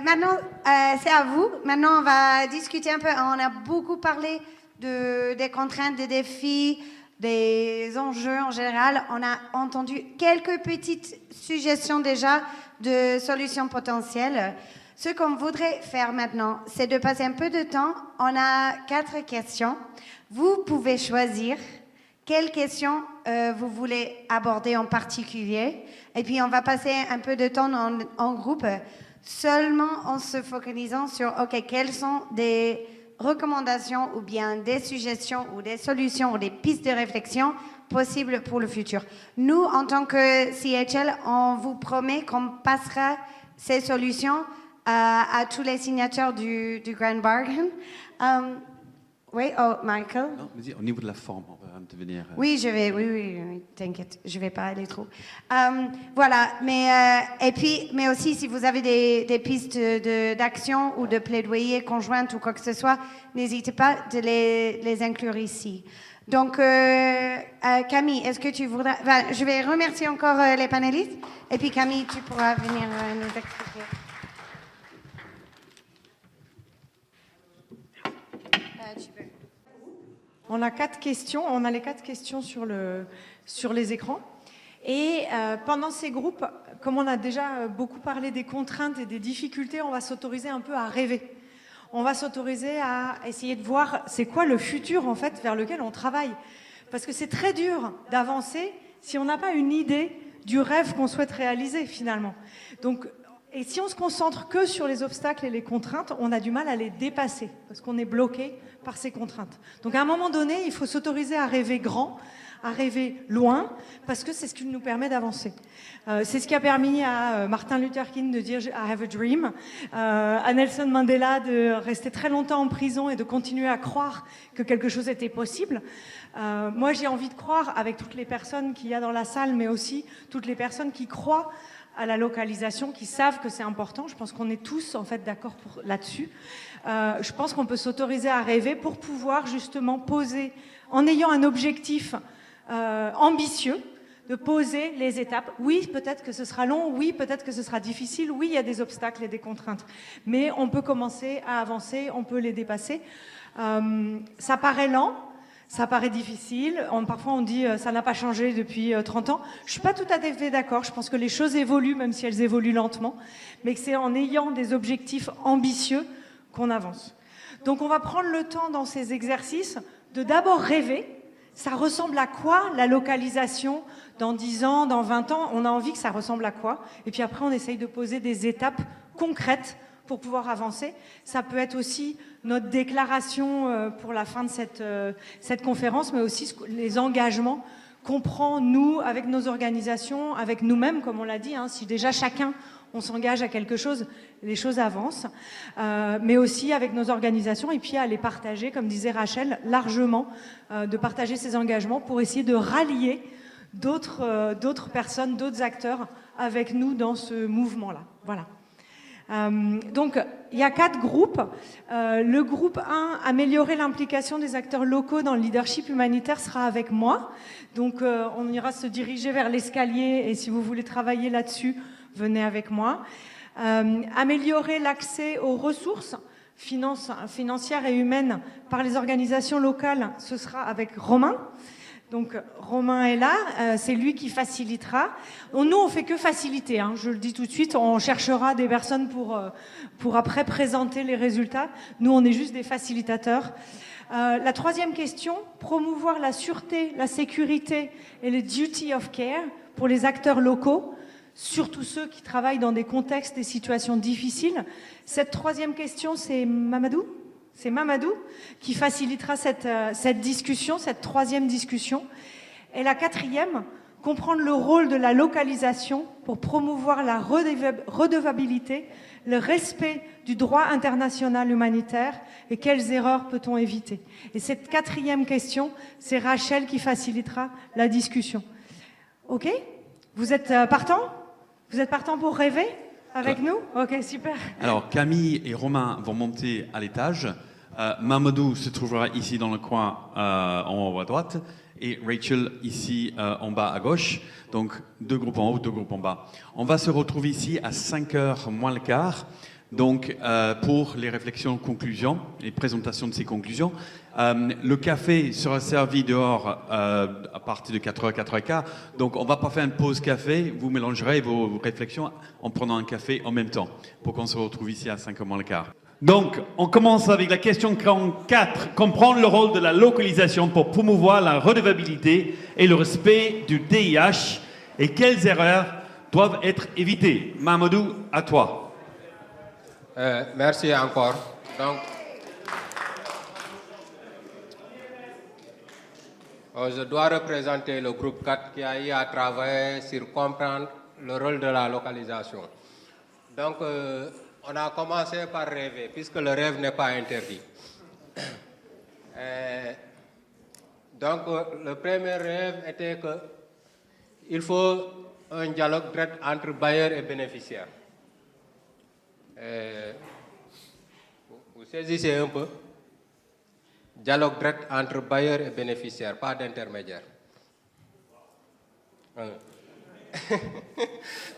Maintenant, c'est à vous. Maintenant, on va discuter un peu. On a beaucoup parlé des contraintes, des défis, des enjeux en général. On a entendu quelques petites suggestions déjà de solutions potentielles. Ce qu'on voudrait faire maintenant, c'est de passer un peu de temps. On a 4 questions. Vous pouvez choisir quelles questions vous voulez aborder en particulier. Et puis, on va passer un peu de temps en groupe, seulement en se focalisant sur, OK, quelles sont des recommandations ou bien des suggestions ou des solutions ou des pistes de réflexion possibles pour le futur. Nous, en tant que CHL, on vous promet qu'on passera ces solutions à tous les signataires du Grand Bargain. Oui, oh, Michael. Non, mais au niveau de la forme, on va devenir... Oui, oui, t'inquiète, je ne vais pas aller trop. Voilà, mais aussi, si vous avez des pistes d'action ou de plaidoyer conjointe ou quoi que ce soit, n'hésitez pas de les inclure ici. Donc, Camille, est-ce que tu voudrais... Enfin, je vais remercier encore les panélistes, et puis Camille, tu pourras venir nous expliquer. On a 4 questions, on a les 4 questions sur les écrans. Et pendant ces groupes, comme on a déjà beaucoup parlé des contraintes et des difficultés, on va s'autoriser un peu à rêver. On va s'autoriser à essayer de voir c'est quoi le futur en fait vers lequel on travaille. Parce que c'est très dur d'avancer si on n'a pas une idée du rêve qu'on souhaite réaliser finalement. Donc, et si on se concentre que sur les obstacles et les contraintes, on a du mal à les dépasser parce qu'on est bloqué par ces contraintes. Donc à un moment donné, il faut s'autoriser à rêver grand, à rêver loin, parce que c'est ce qui nous permet d'avancer. C'est ce qui a permis à Martin Luther King de dire « I have a dream », à Nelson Mandela de rester très longtemps en prison et de continuer à croire que quelque chose était possible. Moi, j'ai envie de croire, avec toutes les personnes qu'il y a dans la salle, mais aussi toutes les personnes qui croient à la localisation, qui savent que c'est important. Je pense qu'on est tous en fait d'accord là-dessus. Je pense qu'on peut s'autoriser à rêver pour pouvoir justement poser, en ayant un objectif ambitieux, de poser les étapes. Oui, peut-être que ce sera long, oui, peut-être que ce sera difficile, oui, il y a des obstacles et des contraintes. Mais on peut commencer à avancer, on peut les dépasser. Ça paraît lent, ça paraît difficile. Parfois, on dit ça n'a pas changé depuis 30 ans. Je ne suis pas tout à fait d'accord. Je pense que les choses évoluent, même si elles évoluent lentement. Mais que c'est en ayant des objectifs ambitieux qu'on avance. Donc, on va prendre le temps dans ces exercices de d'abord rêver. Ça ressemble à quoi la localisation dans 10 ans, dans 20 ans? On a envie que ça ressemble à quoi? Et puis après, on essaye de poser des étapes concrètes pour pouvoir avancer. Ça peut être aussi notre déclaration pour la fin de cette conférence, mais aussi les engagements qu'on prend, nous, avec nos organisations, avec nous-mêmes, comme on l'a dit. Si déjà chacun, on s'engage à quelque chose, les choses avancent. Mais aussi avec nos organisations, et puis à les partager, comme disait Rachel, largement, de partager ces engagements pour essayer de rallier d'autres personnes, d'autres acteurs avec nous dans ce mouvement-là. Voilà. Donc, il y a 4 groupes. Le groupe 1, améliorer l'implication des acteurs locaux dans le leadership humanitaire, sera avec moi. Donc, on ira se diriger vers l'escalier et si vous voulez travailler là-dessus, venez avec moi. Améliorer l'accès aux ressources financières et humaines par les organisations locales, ce sera avec Romain. Donc Romain est là, c'est lui qui facilitera. Nous, on fait que faciliter, je le dis tout de suite, on cherchera des personnes pour après présenter les résultats. Nous, on est juste des facilitateurs. La 3e question, promouvoir la sûreté, la sécurité et le duty of care pour les acteurs locaux, surtout ceux qui travaillent dans des contextes, des situations difficiles. Cette 3e question, c'est Mamadou ? C'est Mamadou qui facilitera cette discussion, cette 3e discussion. Et la 4e, comprendre le rôle de la localisation pour promouvoir la redevabilité, le respect du droit international humanitaire et quelles erreurs peut-on éviter. Et cette 4e question, c'est Rachel qui facilitera la discussion. OK ? Vous êtes partants ? Vous êtes partants pour rêver avec nous? Ok, super. Alors, Camille et Romain vont monter à l'étage. Mamadou se trouvera ici dans le coin en haut à droite. et Rachel ici en bas à gauche. Donc 2 groupes en haut, 2 groupes en bas. On va se retrouver ici à 5h moins le quart. Donc, pour les réflexions, conclusions, les présentations de ces conclusions, le café sera servi dehors à partir de 4h, 4h15. Donc, on ne va pas faire une pause café. Vous mélangerez vos réflexions en prenant un café en même temps pour qu'on se retrouve ici à 5h moins le quart. Donc, on commence avec la question 44. Comprendre le rôle de la localisation pour promouvoir la redevabilité et le respect du DIH et quelles erreurs doivent être évitées. Mamadou, à toi. Merci encore. Donc, je dois représenter le groupe 4 qui a eu à travailler sur comprendre le rôle de la localisation. Donc, on a commencé par rêver, puisque le rêve n'est pas interdit. Donc, le premier rêve était qu'il faut un dialogue direct entre bailleurs et bénéficiaires. Vous saisissez un peu? Dialogue direct entre bailleurs et bénéficiaires, pas d'intermédiaire.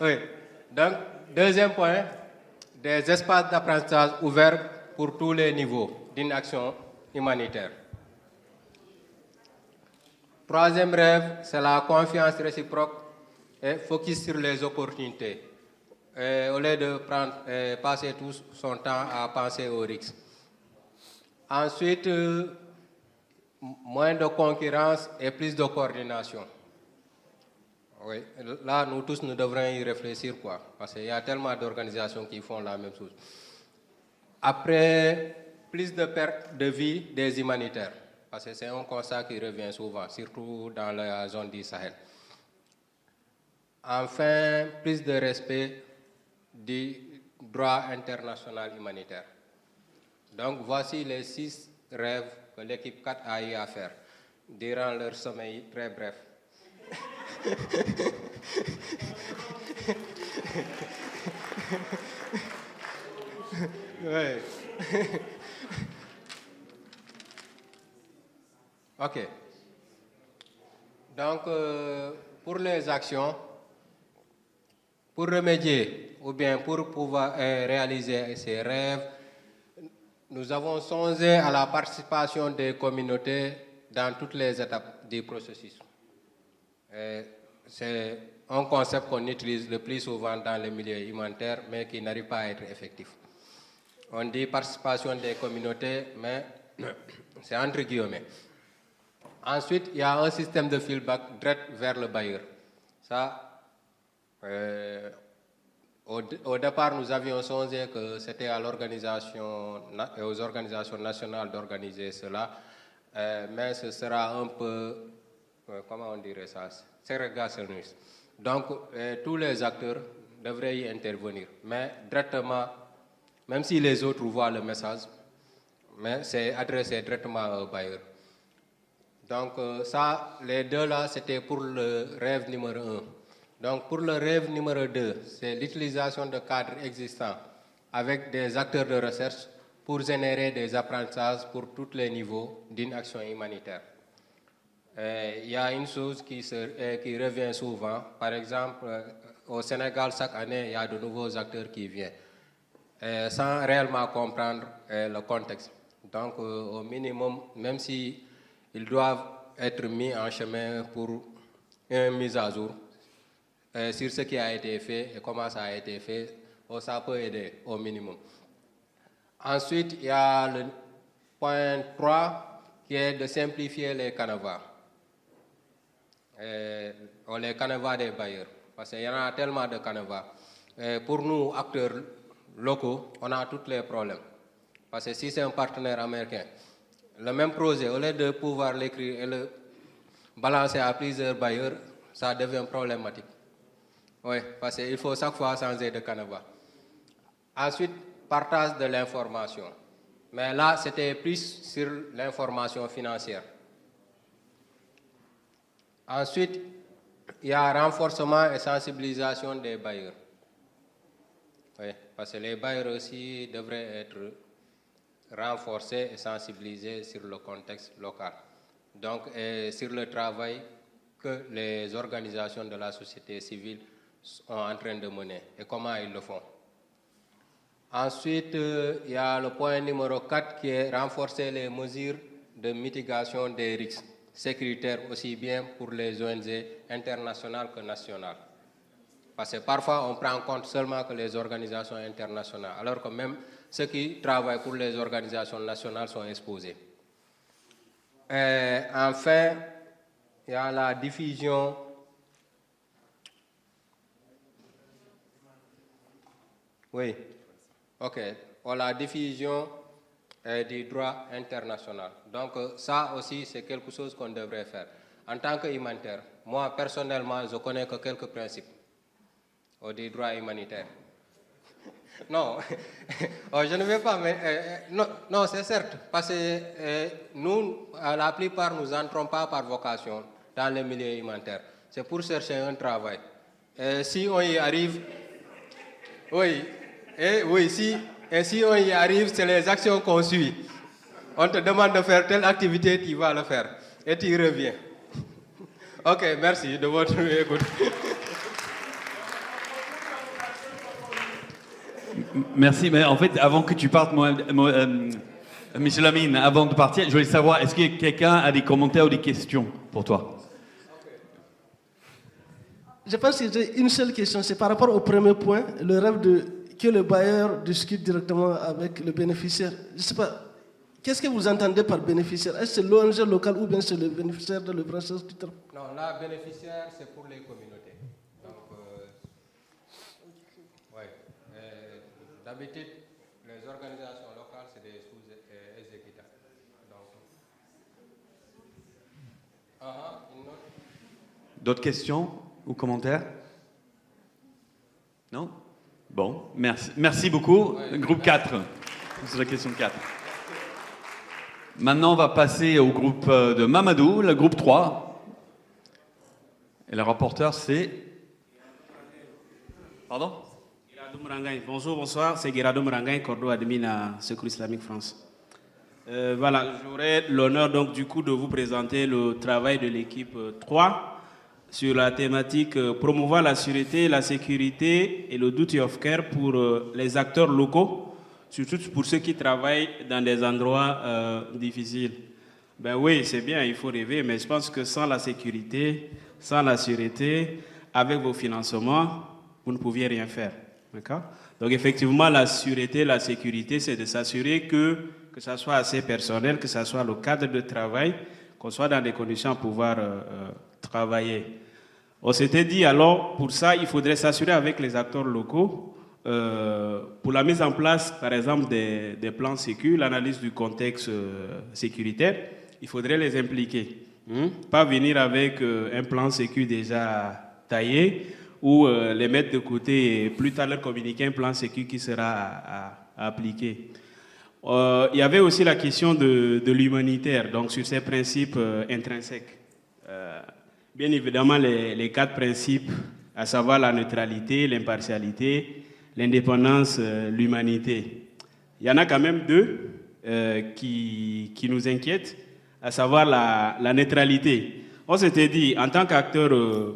Oui. Donc, deuxième point, des espaces d'apprentissage ouverts pour tous les niveaux d'une action humanitaire. Troisième rêve, c'est la confiance réciproque et focus sur les opportunités. Au lieu de passer tout son temps à penser aux risques. Ensuite, moins de concurrence et plus de coordination. Oui, là, nous tous, nous devrions y réfléchir, quoi, parce qu'il y a tellement d'organisations qui font la même chose. Après, plus de pertes de vie des humanitaires, parce que c'est un constat qui revient souvent, surtout dans la zone du Sahel. Enfin, plus de respect du droit international humanitaire. Donc, voici les 6 rêves que l'équipe 4 a eu à faire durant leur sommeil très bref. Oui. OK. Donc, pour les actions, pour remédier ou bien pour pouvoir réaliser ces rêves, nous avons songé à la participation des communautés dans toutes les étapes du processus. C'est un concept qu'on utilise le plus souvent dans les milieux humanitaires, mais qui n'arrive pas à être effectif. On dit participation des communautés, mais c'est entre guillemets. Ensuite, il y a un système de feedback direct vers le bailleur. Ça, au départ, nous avions songé que c'était aux organisations nationales d'organiser cela, mais ce sera un peu, comment on dirait ça, ségrégationniste. Donc, tous les acteurs devraient y intervenir, mais directement, même si les autres voient le message, mais c'est adressé directement au bailleur. Donc, ça, les deux là, c'était pour le rêve numéro 1. Donc, pour le rêve numéro 2, c'est l'utilisation de cadres existants avec des acteurs de recherche pour générer des apprentissages pour tous les niveaux d'une action humanitaire. Il y a une chose qui revient souvent. Par exemple, au Sénégal, chaque année, il y a de nouveaux acteurs qui viennent sans réellement comprendre le contexte. Donc, au minimum, même s'ils doivent être mis en chemin pour une mise à jour, sur ce qui a été fait et comment ça a été fait, ça peut aider au minimum. Ensuite, il y a le point 3 qui est de simplifier les canevas. Les canevas des bailleurs, parce qu'il y en a tellement de canevas. Pour nous, acteurs locaux, on a tous les problèmes. Parce que si c'est un partenaire américain, le même projet, au lieu de pouvoir l'écrire et le balancer à plusieurs bailleurs, ça devient problématique. Oui, parce qu'il faut chaque fois changer de canevas. Ensuite, partage de l'information. Mais là, c'était plus sur l'information financière. Ensuite, il y a renforcement et sensibilisation des bailleurs. Oui, parce que les bailleurs aussi devraient être renforcés et sensibilisés sur le contexte local. Donc, sur le travail que les organisations de la société civile sont en train de mener et comment ils le font. Ensuite, il y a le point numéro 4 qui est renforcer les mesures de mitigation des risques sécuritaires aussi bien pour les ONG internationales que nationales. Parce que parfois, on prend en compte seulement que les organisations internationales, alors que même ceux qui travaillent pour les organisations nationales sont exposés. Enfin, il y a la diffusion la diffusion du droit international. Donc ça aussi, c'est quelque chose qu'on devrait faire. En tant qu'humanitaire, moi personnellement, je connais que quelques principes du droit humanitaire. Non, je ne vais pas, mais non, c'est certes, parce que nous, la plupart, nous n'entrons pas par vocation dans le milieu humanitaire. C'est pour chercher un travail. Si on y arrive, si on y arrive, c'est les actions qu'on suit. On te demande de faire telle activité, tu vas le faire. Et tu reviens. Ok, merci de votre écoute. Merci, mais en fait, avant que tu partes, Michel Amine, avant de partir, je voulais savoir, est-ce que quelqu'un a des commentaires ou des questions pour toi? Je pense que j'ai une seule question, c'est par rapport au premier point, le rêve que le bailleur discute directement avec le bénéficiaire. Je ne sais pas, qu'est-ce que vous entendez par bénéficiaire? Est-ce que c'est l'ONG locale ou bien c'est le bénéficiaire de le processus du travail? Non, là, bénéficiaire, c'est pour les communautés. Donc, d'habitude, les organisations locales, c'est des sous-exécutants. D'autres questions ou commentaires? Non? Bon, merci beaucoup. Groupe 4. C'est la question 4. Maintenant, on va passer au groupe de Mamadou, le groupe 3. Et le rapporteur, c'est... Pardon? Bonjour, bonsoir. C'est Guirado Morangaï, Cordo admin à Secours Islamique France. Voilà, j'aurai l'honneur donc du coup de vous présenter le travail de l'équipe 3 sur la thématique promouvoir la sûreté, la sécurité et le duty of care pour les acteurs locaux, surtout pour ceux qui travaillent dans des endroits difficiles. Ben oui, c'est bien, il faut rêver, mais je pense que sans la sécurité, sans la sûreté, avec vos financements, vous ne pouviez rien faire. D'accord? Donc effectivement, la sûreté, la sécurité, c'est de s'assurer que ça soit assez personnel, que ça soit le cadre de travail, qu'on soit dans des conditions à pouvoir travailler. On s'était dit alors, pour ça, il faudrait s'assurer avec les acteurs locaux, pour la mise en place, par exemple, des plans sécu, l'analyse du contexte sécuritaire, il faudrait les impliquer. Pas venir avec un plan sécu déjà taillé, ou les mettre de côté et plus tard leur communiquer un plan sécu qui sera à appliquer. Il y avait aussi la question de l'humanitaire, donc sur ces principes intrinsèques. Bien évidemment, les 4 principes, à savoir la neutralité, l'impartialité, l'indépendance, l'humanité. Il y en a quand même 2 qui nous inquiètent, à savoir la neutralité. On s'était dit, en tant qu'acteurs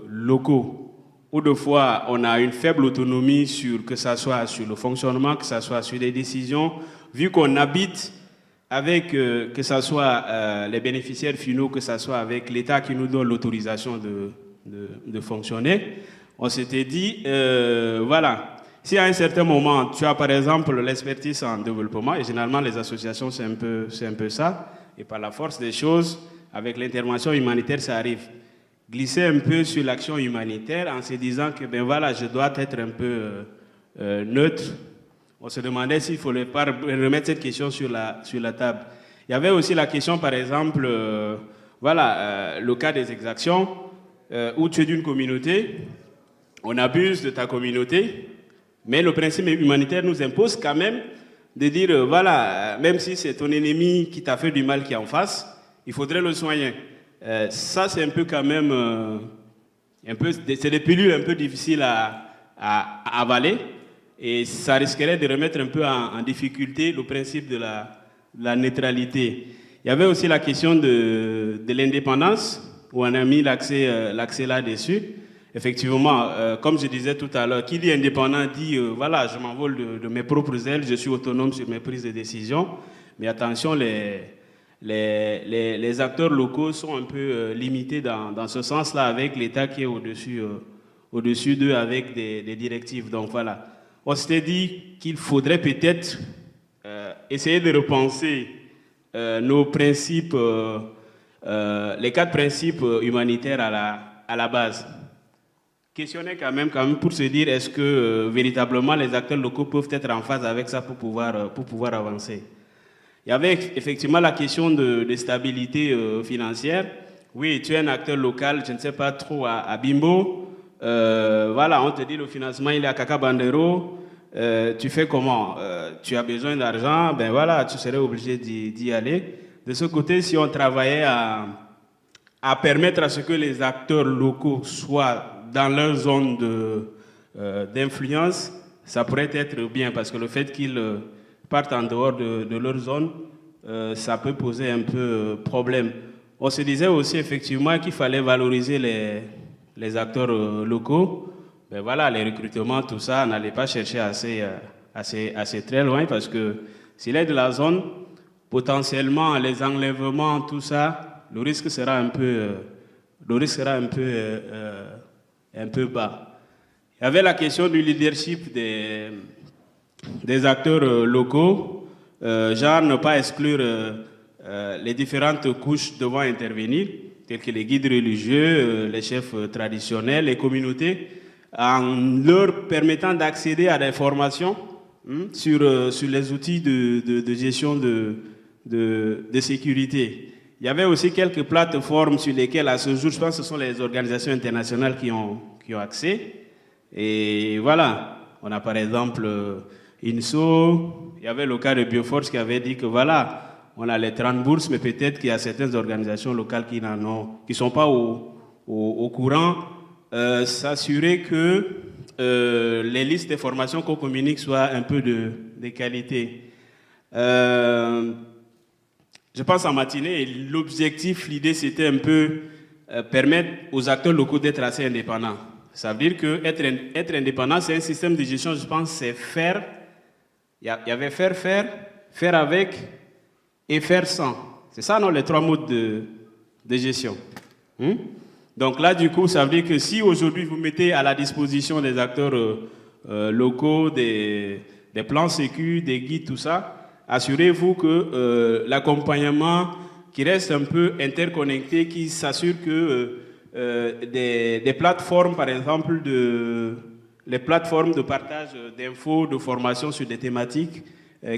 locaux, où de fois on a une faible autonomie que ce soit sur le fonctionnement, que ce soit sur les décisions, vu qu'on habite avec, que ce soit les bénéficiaires finaux, que ce soit avec l'État qui nous donne l'autorisation de fonctionner, on s'était dit, voilà, si à un certain moment, tu as par exemple l'expertise en développement, et généralement les associations c'est un peu ça, et par la force des choses, avec l'intervention humanitaire, ça arrive. Glisser un peu sur l'action humanitaire en se disant que ben voilà, je dois être un peu neutre. On se demandait s'il ne fallait pas remettre cette question sur la table. Il y avait aussi la question, par exemple, le cas des exactions, où tu es d'une communauté, on abuse de ta communauté, mais le principe humanitaire nous impose quand même de dire, voilà, même si c'est ton ennemi qui t'a fait du mal qui est en face, il faudrait le soigner. Ça, c'est un peu quand même, c'est des pilules un peu difficiles à avaler et ça risquerait de remettre un peu en difficulté le principe de la neutralité. Il Il y avait aussi la question de l'indépendance, où on a mis l'accès là-dessus. Effectivement, comme je disais tout à l'heure, qui dit indépendant dit, voilà, je m'envole de mes propres ailes, je suis autonome sur mes prises de décision. Mais attention, les acteurs locaux sont un peu limités dans ce sens-là, avec l'État qui est au-dessus d'eux avec des directives. Donc voilà, on s'était dit qu'il faudrait peut-être essayer de repenser nos principes, les 4 principes humanitaires à la base. Questionner quand même pour se dire est-ce que véritablement les acteurs locaux peuvent être en phase avec ça pour pouvoir avancer. Il y avait effectivement la question de stabilité financière. Oui, tu es un acteur local, je ne sais pas trop, à Bimbo. Voilà, on te dit le financement il est à Kaka Bandero. Tu fais comment? Tu as besoin d'argent, ben voilà, tu serais obligé d'y aller. De ce côté, si on travaillait à permettre à ce que les acteurs locaux soient dans leur zone d'influence, ça pourrait être bien, parce que le fait qu'ils partent en dehors de leur zone, ça peut poser un peu problème. On se disait aussi effectivement qu'il fallait valoriser les acteurs locaux. Ben voilà, les recrutements, tout ça, n'allait pas chercher assez très loin, parce que s'il est de la zone, potentiellement les enlèvements, tout ça, le risque sera un peu bas. Il y avait la question du leadership des acteurs locaux, genre ne pas exclure les différentes couches devant intervenir, telles que les guides religieux, les chefs traditionnels, les communautés, en leur permettant d'accéder à des formations sur les outils de gestion de sécurité. Il y avait aussi quelques plateformes sur lesquelles, à ce jour, je pense que ce sont les organisations internationales qui ont accès. Et voilà, on a par exemple INSO, il y avait le cas de Bioforce qui avait dit que voilà, on a les 30 bourses, mais peut-être qu'il y a certaines organisations locales qui ne sont pas au courant. S'assurer que les listes de formations qu'on communique soient un peu de qualité. Je pense en matinée, l'objectif, l'idée, c'était un peu permettre aux acteurs locaux d'être assez indépendants. Ça veut dire que être indépendant, c'est un système de gestion, je pense, c'est faire. Il y avait faire avec et faire sans. C'est ça, non, les 3 modes de gestion. Donc là, du coup, ça veut dire que si aujourd'hui vous mettez à la disposition des acteurs locaux, des plans sécu, des guides, tout ça, assurez-vous que l'accompagnement qui reste un peu interconnecté, qui s'assure que des plateformes, par exemple, les plateformes de partage d'infos, de formation sur des thématiques,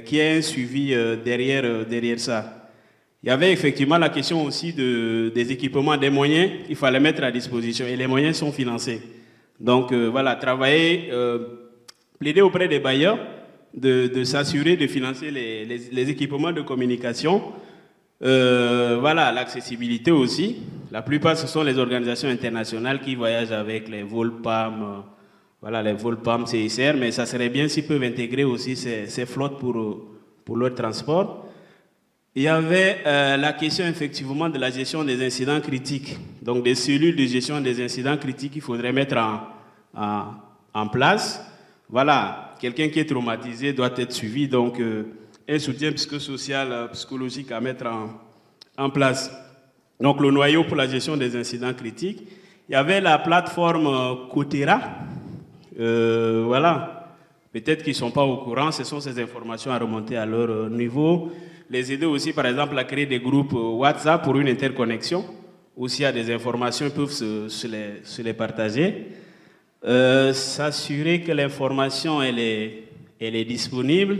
qui ait un suivi derrière ça. Il y avait effectivement la question aussi des équipements, des moyens qu'il fallait mettre à disposition, et les moyens sont financés. Donc voilà, travailler, plaider auprès des bailleurs de s'assurer de financer les équipements de communication. Voilà, l'accessibilité aussi. La plupart, ce sont les organisations internationales qui voyagent avec les vols PAM, voilà, les vols PAM, CICR, mais ça serait bien s'ils peuvent intégrer aussi ces flottes pour leur transport. Il y avait la question effectivement de la gestion des incidents critiques, donc des cellules de gestion des incidents critiques qu'il faudrait mettre en place. Voilà, quelqu'un qui est traumatisé doit être suivi, donc un soutien psychosocial, psychologique à mettre en place. Donc le noyau pour la gestion des incidents critiques. Il y avait la plateforme Cotera. Voilà, peut-être qu'ils ne sont pas au courant, ce sont ces informations à remonter à leur niveau. Les aider aussi, par exemple, à créer des groupes WhatsApp pour une interconnexion. Aussi, il y a des informations, ils peuvent se les partager. S'assurer que l'information elle est disponible.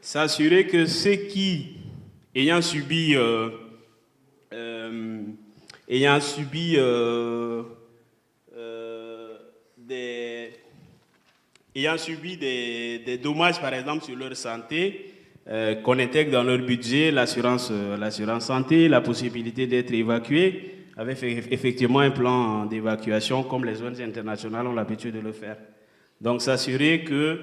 S'assurer que ceux qui, ayant subi des dommages, par exemple, sur leur santé, qu'on intègre dans leur budget l'assurance santé, la possibilité d'être évacué, avec effectivement un plan d'évacuation comme les ONG internationales ont l'habitude de le faire. Donc s'assurer que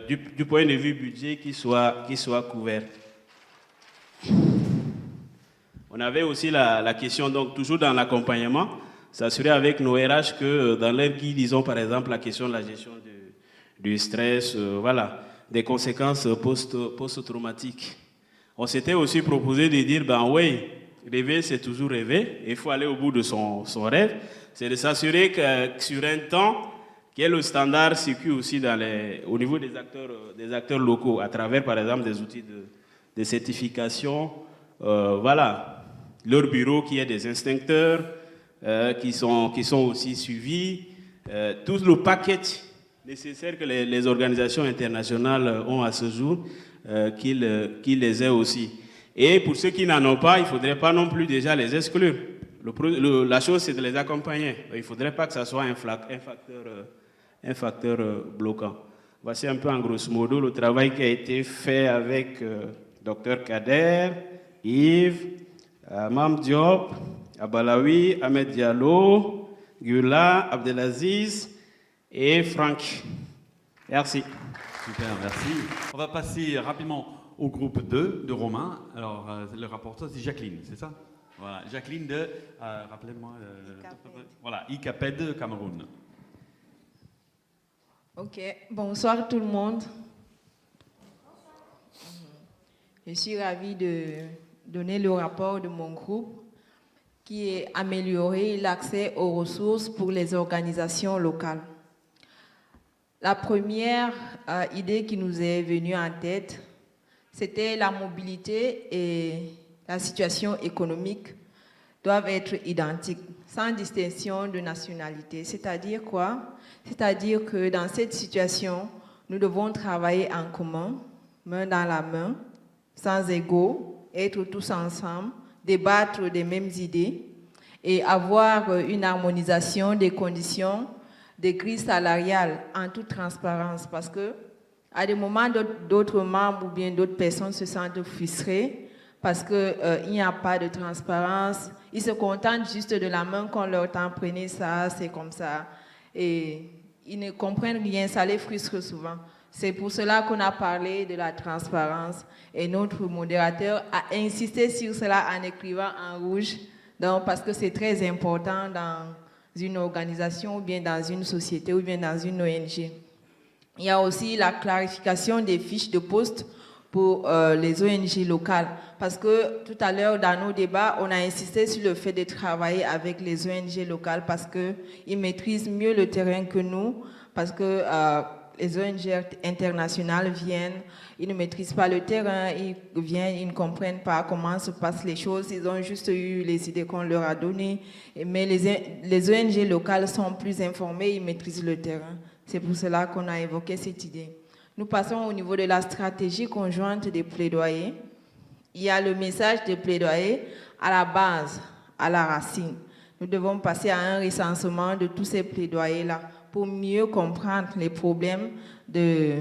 du point de vue budget qu'il soit couvert. On avait aussi la question, donc toujours dans l'accompagnement, s'assurer avec nos RH que dans leur guide, ils ont par exemple la question de la gestion du stress, voilà, des conséquences post-traumatiques. On s'était aussi proposé de dire, ben oui, rêver c'est toujours rêver, il faut aller au bout de son rêve. C'est de s'assurer que sur un temps, que le standard circule aussi au niveau des acteurs locaux, à travers par exemple des outils de certification, voilà. Leur bureau qui est des instincteurs qui sont aussi suivis, tout le paquet nécessaire que les organisations internationales ont à ce jour, qu'ils les aient aussi. Et pour ceux qui n'en ont pas, il ne faudrait pas non plus déjà les exclure. La chose, c'est de les accompagner. Il ne faudrait pas que ça soit un facteur bloquant. Voici un peu en grosso modo le travail qui a été fait avec Dr Kader, Yves, Mam Diop, Abalawi, Ahmed Diallo, Gula, Abdelaziz et Franck. Merci. Super, merci. On va passer rapidement au groupe 2 de Romain. Alors, le rapporteur, c'est Jacqueline, c'est ça? Voilà, Jacqueline de, rappelez-moi, voilà, ICAPED Cameroun. Ok, bonsoir tout le monde. Je suis ravie de donner le rapport de mon groupe qui est améliorer l'accès aux ressources pour les organisations locales. La première idée qui nous est venue en tête, c'était la mobilité et la situation économique doivent être identiques, sans distinction de nationalité. C'est-à-dire quoi? C'est-à-dire que dans cette situation, nous devons travailler en commun, main dans la main, sans ego, être tous ensemble, débattre des mêmes idées et avoir une harmonisation des conditions des grilles salariales en toute transparence, parce que à des moments, d'autres membres ou bien d'autres personnes se sentent frustrées parce qu'il n'y a pas de transparence. Ils se contentent juste de la main qu'on leur tend, prenez ça, c'est comme ça. Et ils ne comprennent rien, ça les frustre souvent. C'est pour cela qu'on a parlé de la transparence. Et notre modérateur a insisté sur cela en écrivant en rouge, donc, parce que c'est très important dans une organisation ou bien dans une société ou bien dans une ONG. Il y a aussi la clarification des fiches de poste pour les ONG locales. Parce que tout à l'heure, dans nos débats, on a insisté sur le fait de travailler avec les ONG locales parce qu'ils maîtrisent mieux le terrain que nous, parce que les ONG internationales viennent, ils ne maîtrisent pas le terrain, ils viennent, ils ne comprennent pas comment se passent les choses, ils ont juste eu les idées qu'on leur a données. Mais les ONG locales sont plus informées, ils maîtrisent le terrain. C'est pour cela qu'on a évoqué cette idée. Nous passons au niveau de la stratégie conjointe des plaidoyers. Il y a le message de plaidoyer à la base, à la racine. Nous devons passer à un recensement de tous ces plaidoyers-là pour mieux comprendre les problèmes de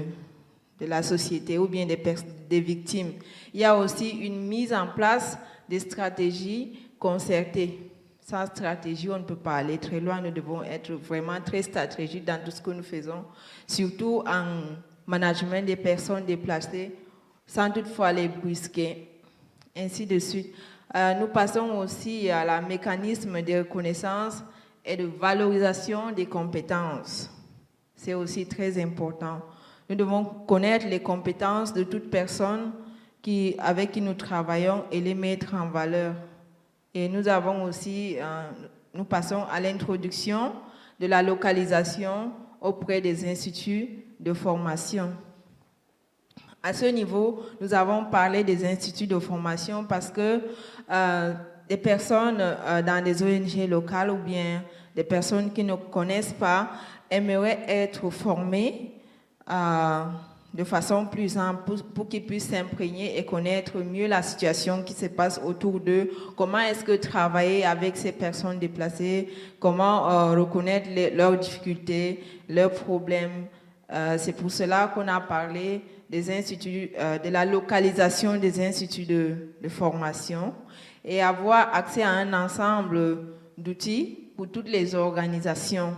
la société ou bien des victimes. Il y a aussi une mise en place des stratégies concertées. Sans stratégie, on ne peut pas aller très loin. Nous devons être vraiment très stratégiques dans tout ce que nous faisons, surtout en management des personnes déplacées, sans toutefois les brusquer, ainsi de suite. Nous passons aussi à la mécanisme de reconnaissance et de valorisation des compétences. C'est aussi très important. Nous devons connaître les compétences de toute personne avec qui nous travaillons et les mettre en valeur. Et nous avons aussi, nous passons à l'introduction de la localisation auprès des instituts de formation. À ce niveau, nous avons parlé des instituts de formation parce que des personnes dans des ONG locales ou bien des personnes qui ne connaissent pas aimeraient être formées de façon plus ample pour qu'ils puissent s'imprégner et connaître mieux la situation qui se passe autour d'eux. Comment est-ce que travailler avec ces personnes déplacées, comment reconnaître leurs difficultés, leurs problèmes. C'est pour cela qu'on a parlé des instituts, de la localisation des instituts de formation et avoir accès à un ensemble d'outils pour toutes les organisations.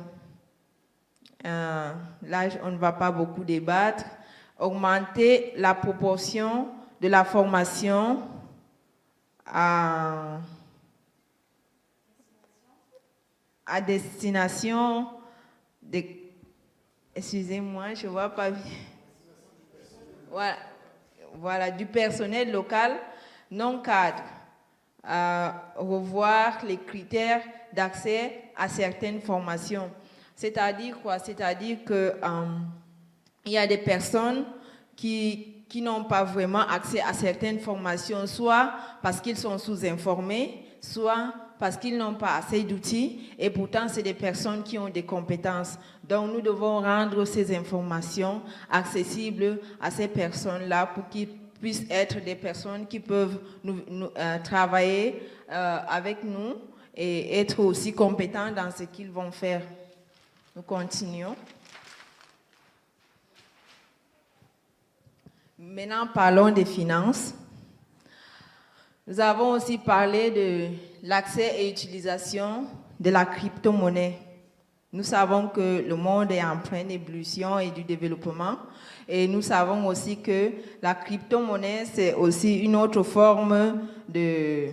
Là, on ne va pas beaucoup débattre. Augmenter la proportion de la formation à destination des... Excusez-moi, je ne vois pas bien. Voilà, du personnel local non cadre. Revoir les critères d'accès à certaines formations. C'est-à-dire quoi? C'est-à-dire que il y a des personnes qui n'ont pas vraiment accès à certaines formations, soit parce qu'ils sont sous-informés, soit parce qu'ils n'ont pas assez d'outils, et pourtant, c'est des personnes qui ont des compétences. Donc, nous devons rendre ces informations accessibles à ces personnes-là pour qu'ils puissent être des personnes qui peuvent travailler avec nous et être aussi compétents dans ce qu'ils vont faire. Nous continuons. Maintenant, parlons des finances. Nous avons aussi parlé de l'accès et l'utilisation de la crypto-monnaie. Nous savons que le monde est en pleine ébullition et du développement. Et nous savons aussi que la crypto-monnaie, c'est aussi une autre forme de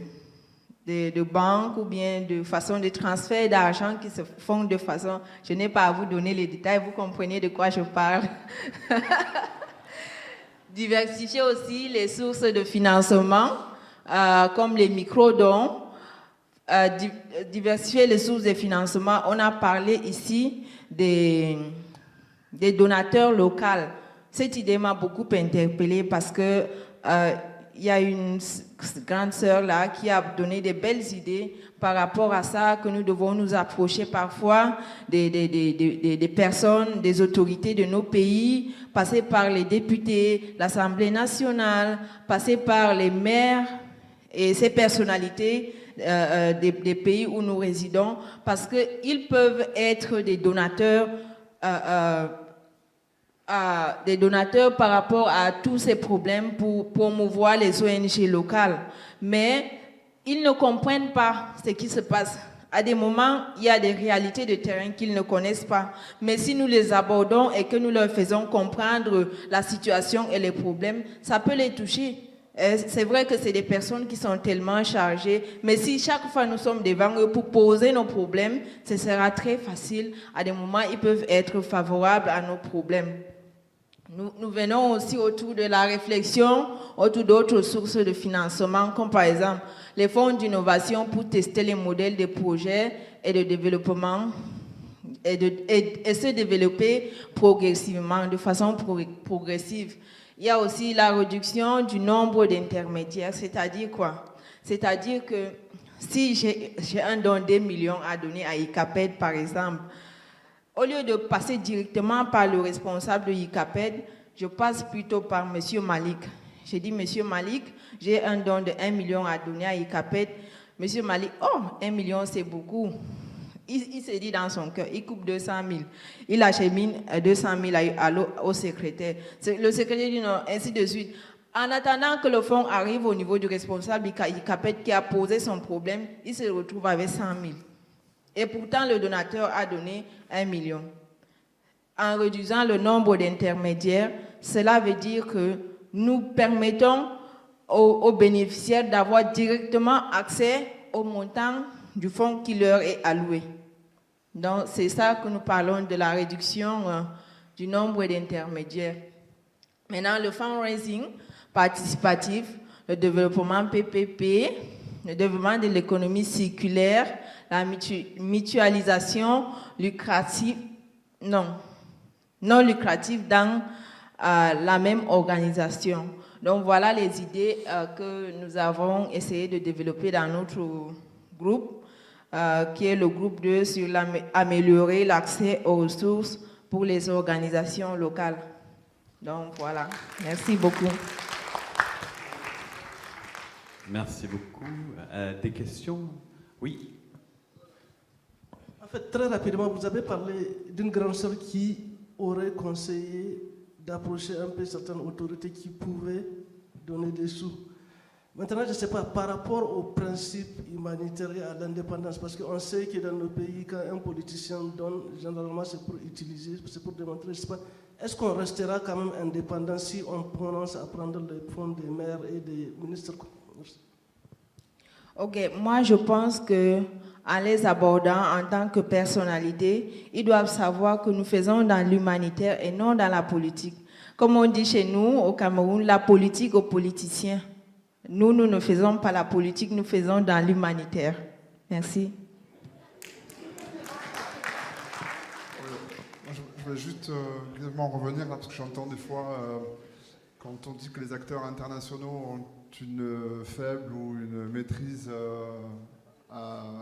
banque ou bien de façon de transfert d'argent qui se font de façon... Je n'ai pas à vous donner les détails, vous comprenez de quoi je parle. Diversifier aussi les sources de financement, comme les micro-dons. Diversifier les sources de financement. On a parlé ici des donateurs locaux. Cette idée m'a beaucoup interpellée parce que il y a une grande sœur là qui a donné des belles idées par rapport à ça, que nous devons nous approcher parfois des personnes, des autorités de nos pays, passer par les députés, l'Assemblée nationale, passer par les maires et ces personnalités des pays où nous résidons, parce qu'ils peuvent être des donateurs par rapport à tous ces problèmes pour promouvoir les ONG locales. Mais ils ne comprennent pas ce qui se passe. À des moments, il y a des réalités de terrain qu'ils ne connaissent pas. Mais si nous les abordons et que nous leur faisons comprendre la situation et les problèmes, ça peut les toucher. C'est vrai que c'est des personnes qui sont tellement chargées, mais si chaque fois nous sommes devant eux pour poser nos problèmes, ce sera très facile. À des moments, ils peuvent être favorables à nos problèmes. Nous venons aussi autour de la réflexion, autour d'autres sources de financement, comme par exemple les fonds d'innovation pour tester les modèles de projets et de développement et se développer progressivement, de façon progressive. Il y a aussi la réduction du nombre d'intermédiaires, c'est-à-dire quoi? C'est-à-dire que si j'ai un don de 2 millions à donner à ICAPED, par exemple, au lieu de passer directement par le responsable de ICAPED, je passe plutôt par M. Malik. J'ai dit, M. Malik, j'ai un don de 1 million à donner à ICAPED. M. Malik, oh, 1 million, c'est beaucoup. Il s'est dit dans son cœur, il coupe 200 000. Il achemine 200 000 au secrétaire. Le secrétaire dit non, ainsi de suite. En attendant que le fonds arrive au niveau du responsable ICAPED qui a posé son problème, il se retrouve avec 100 000. Et pourtant, le donateur a donné 1 million. En réduisant le nombre d'intermédiaires, cela veut dire que nous permettons aux bénéficiaires d'avoir directement accès au montant du fonds qui leur est alloué. Donc, c'est ça que nous parlons de la réduction du nombre d'intermédiaires. Maintenant, le fundraising participatif, le développement PPP, le développement de l'économie circulaire, la mutualisation lucrative, non lucrative dans la même organisation. Donc, voilà les idées que nous avons essayé de développer dans notre groupe, qui est le groupe 2 sur améliorer l'accès aux ressources pour les organisations locales. Donc voilà, merci beaucoup. Merci beaucoup. Des questions? Oui. En fait, très rapidement, vous avez parlé d'une grande sœur qui aurait conseillé d'approcher un peu certaines autorités qui pouvaient donner des sous. Maintenant, je ne sais pas, par rapport au principe humanitaire et à l'indépendance, parce qu'on sait que dans nos pays, quand un politicien donne, généralement c'est pour utiliser, c'est pour démontrer, je ne sais pas, est-ce qu'on restera quand même indépendant si on commence à prendre les fonds des maires et des ministres? Ok, moi je pense que en les abordant en tant que personnalité, ils doivent savoir que nous faisons dans l'humanitaire et non dans la politique. Comme on dit chez nous au Cameroun, la politique aux politiciens. Nous ne faisons pas la politique, nous faisons dans l'humanitaire. Merci. Je voulais juste brièvement revenir là, parce que j'entends des fois, quand on dit que les acteurs internationaux ont une faible ou une maîtrise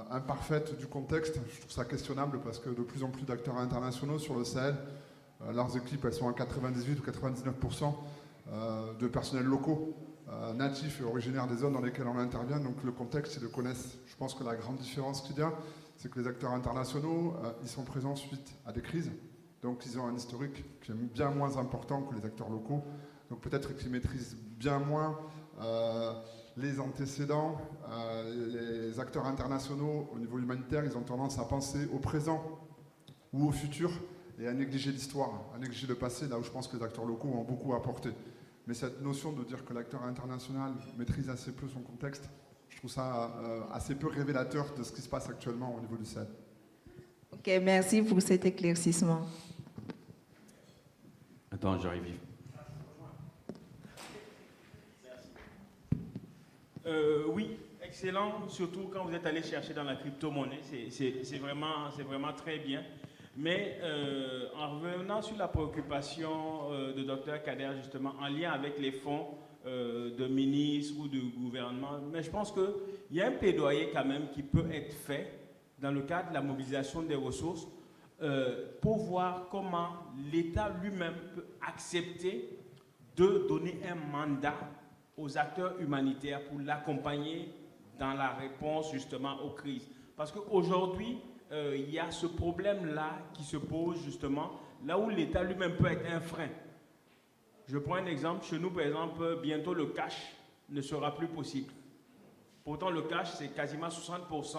imparfaite du contexte, je trouve ça questionnable parce que de plus en plus d'acteurs internationaux sur le Sahel, leurs équipes, elles sont à 98 ou 99% de personnels locaux, natifs et originaires des zones dans lesquelles on intervient, donc le contexte, ils le connaissent. Je pense que la grande différence qu'il y a, c'est que les acteurs internationaux, ils sont présents suite à des crises, donc ils ont un historique qui est bien moins important que les acteurs locaux, donc peut-être qu'ils maîtrisent bien moins les antécédents. Les acteurs internationaux au niveau humanitaire, ils ont tendance à penser au présent ou au futur et à négliger l'histoire, à négliger le passé, là où je pense que les acteurs locaux ont beaucoup apporté. Mais cette notion de dire que l'acteur international maîtrise assez peu son contexte, je trouve ça assez peu révélateur de ce qui se passe actuellement au niveau du Sahel. Ok, merci pour cet éclaircissement. Attends, j'arrive. Oui, excellent, surtout quand vous êtes allé chercher dans la crypto-monnaie, c'est vraiment très bien. Mais en revenant sur la préoccupation de Dr Kader, justement, en lien avec les fonds de ministres ou de gouvernement, mais je pense qu'il y a un plaidoyer quand même qui peut être fait dans le cadre de la mobilisation des ressources pour voir comment l'État lui-même peut accepter de donner un mandat aux acteurs humanitaires pour l'accompagner dans la réponse justement aux crises. Parce qu'aujourd'hui, il y a ce problème-là qui se pose justement là où l'État lui-même peut être un frein. Je prends un exemple. Chez nous, par exemple, bientôt le cash ne sera plus possible. Pourtant, le cash, c'est quasiment 60%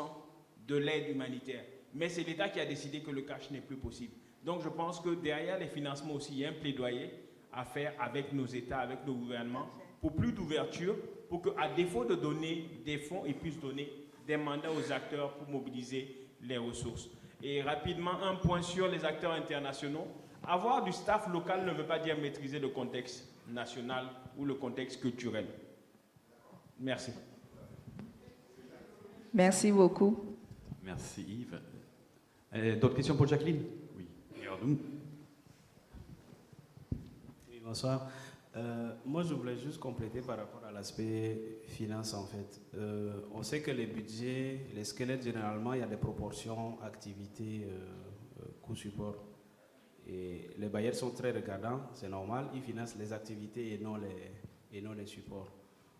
de l'aide humanitaire. Mais c'est l'État qui a décidé que le cash n'est plus possible. Donc, je pense que derrière les financements aussi, il y a un plaidoyer à faire avec nos États, avec nos gouvernements, pour plus d'ouverture, pour qu'à défaut de donner des fonds, ils puissent donner des mandats aux acteurs pour mobiliser les ressources. Et rapidement, un point sur les acteurs internationaux. Avoir du staff local ne veut pas dire maîtriser le contexte national ou le contexte culturel. Merci. Merci beaucoup. Merci Yves. D'autres questions pour Jacqueline? Oui. Regardons. Oui, bonsoir. Moi, je voulais juste compléter par rapport à l'aspect finance, en fait. On sait que les budgets, les squelettes, généralement, il y a des proportions activités, coût support. Et les bailleurs sont très regardants, c'est normal, ils financent les activités et non les supports.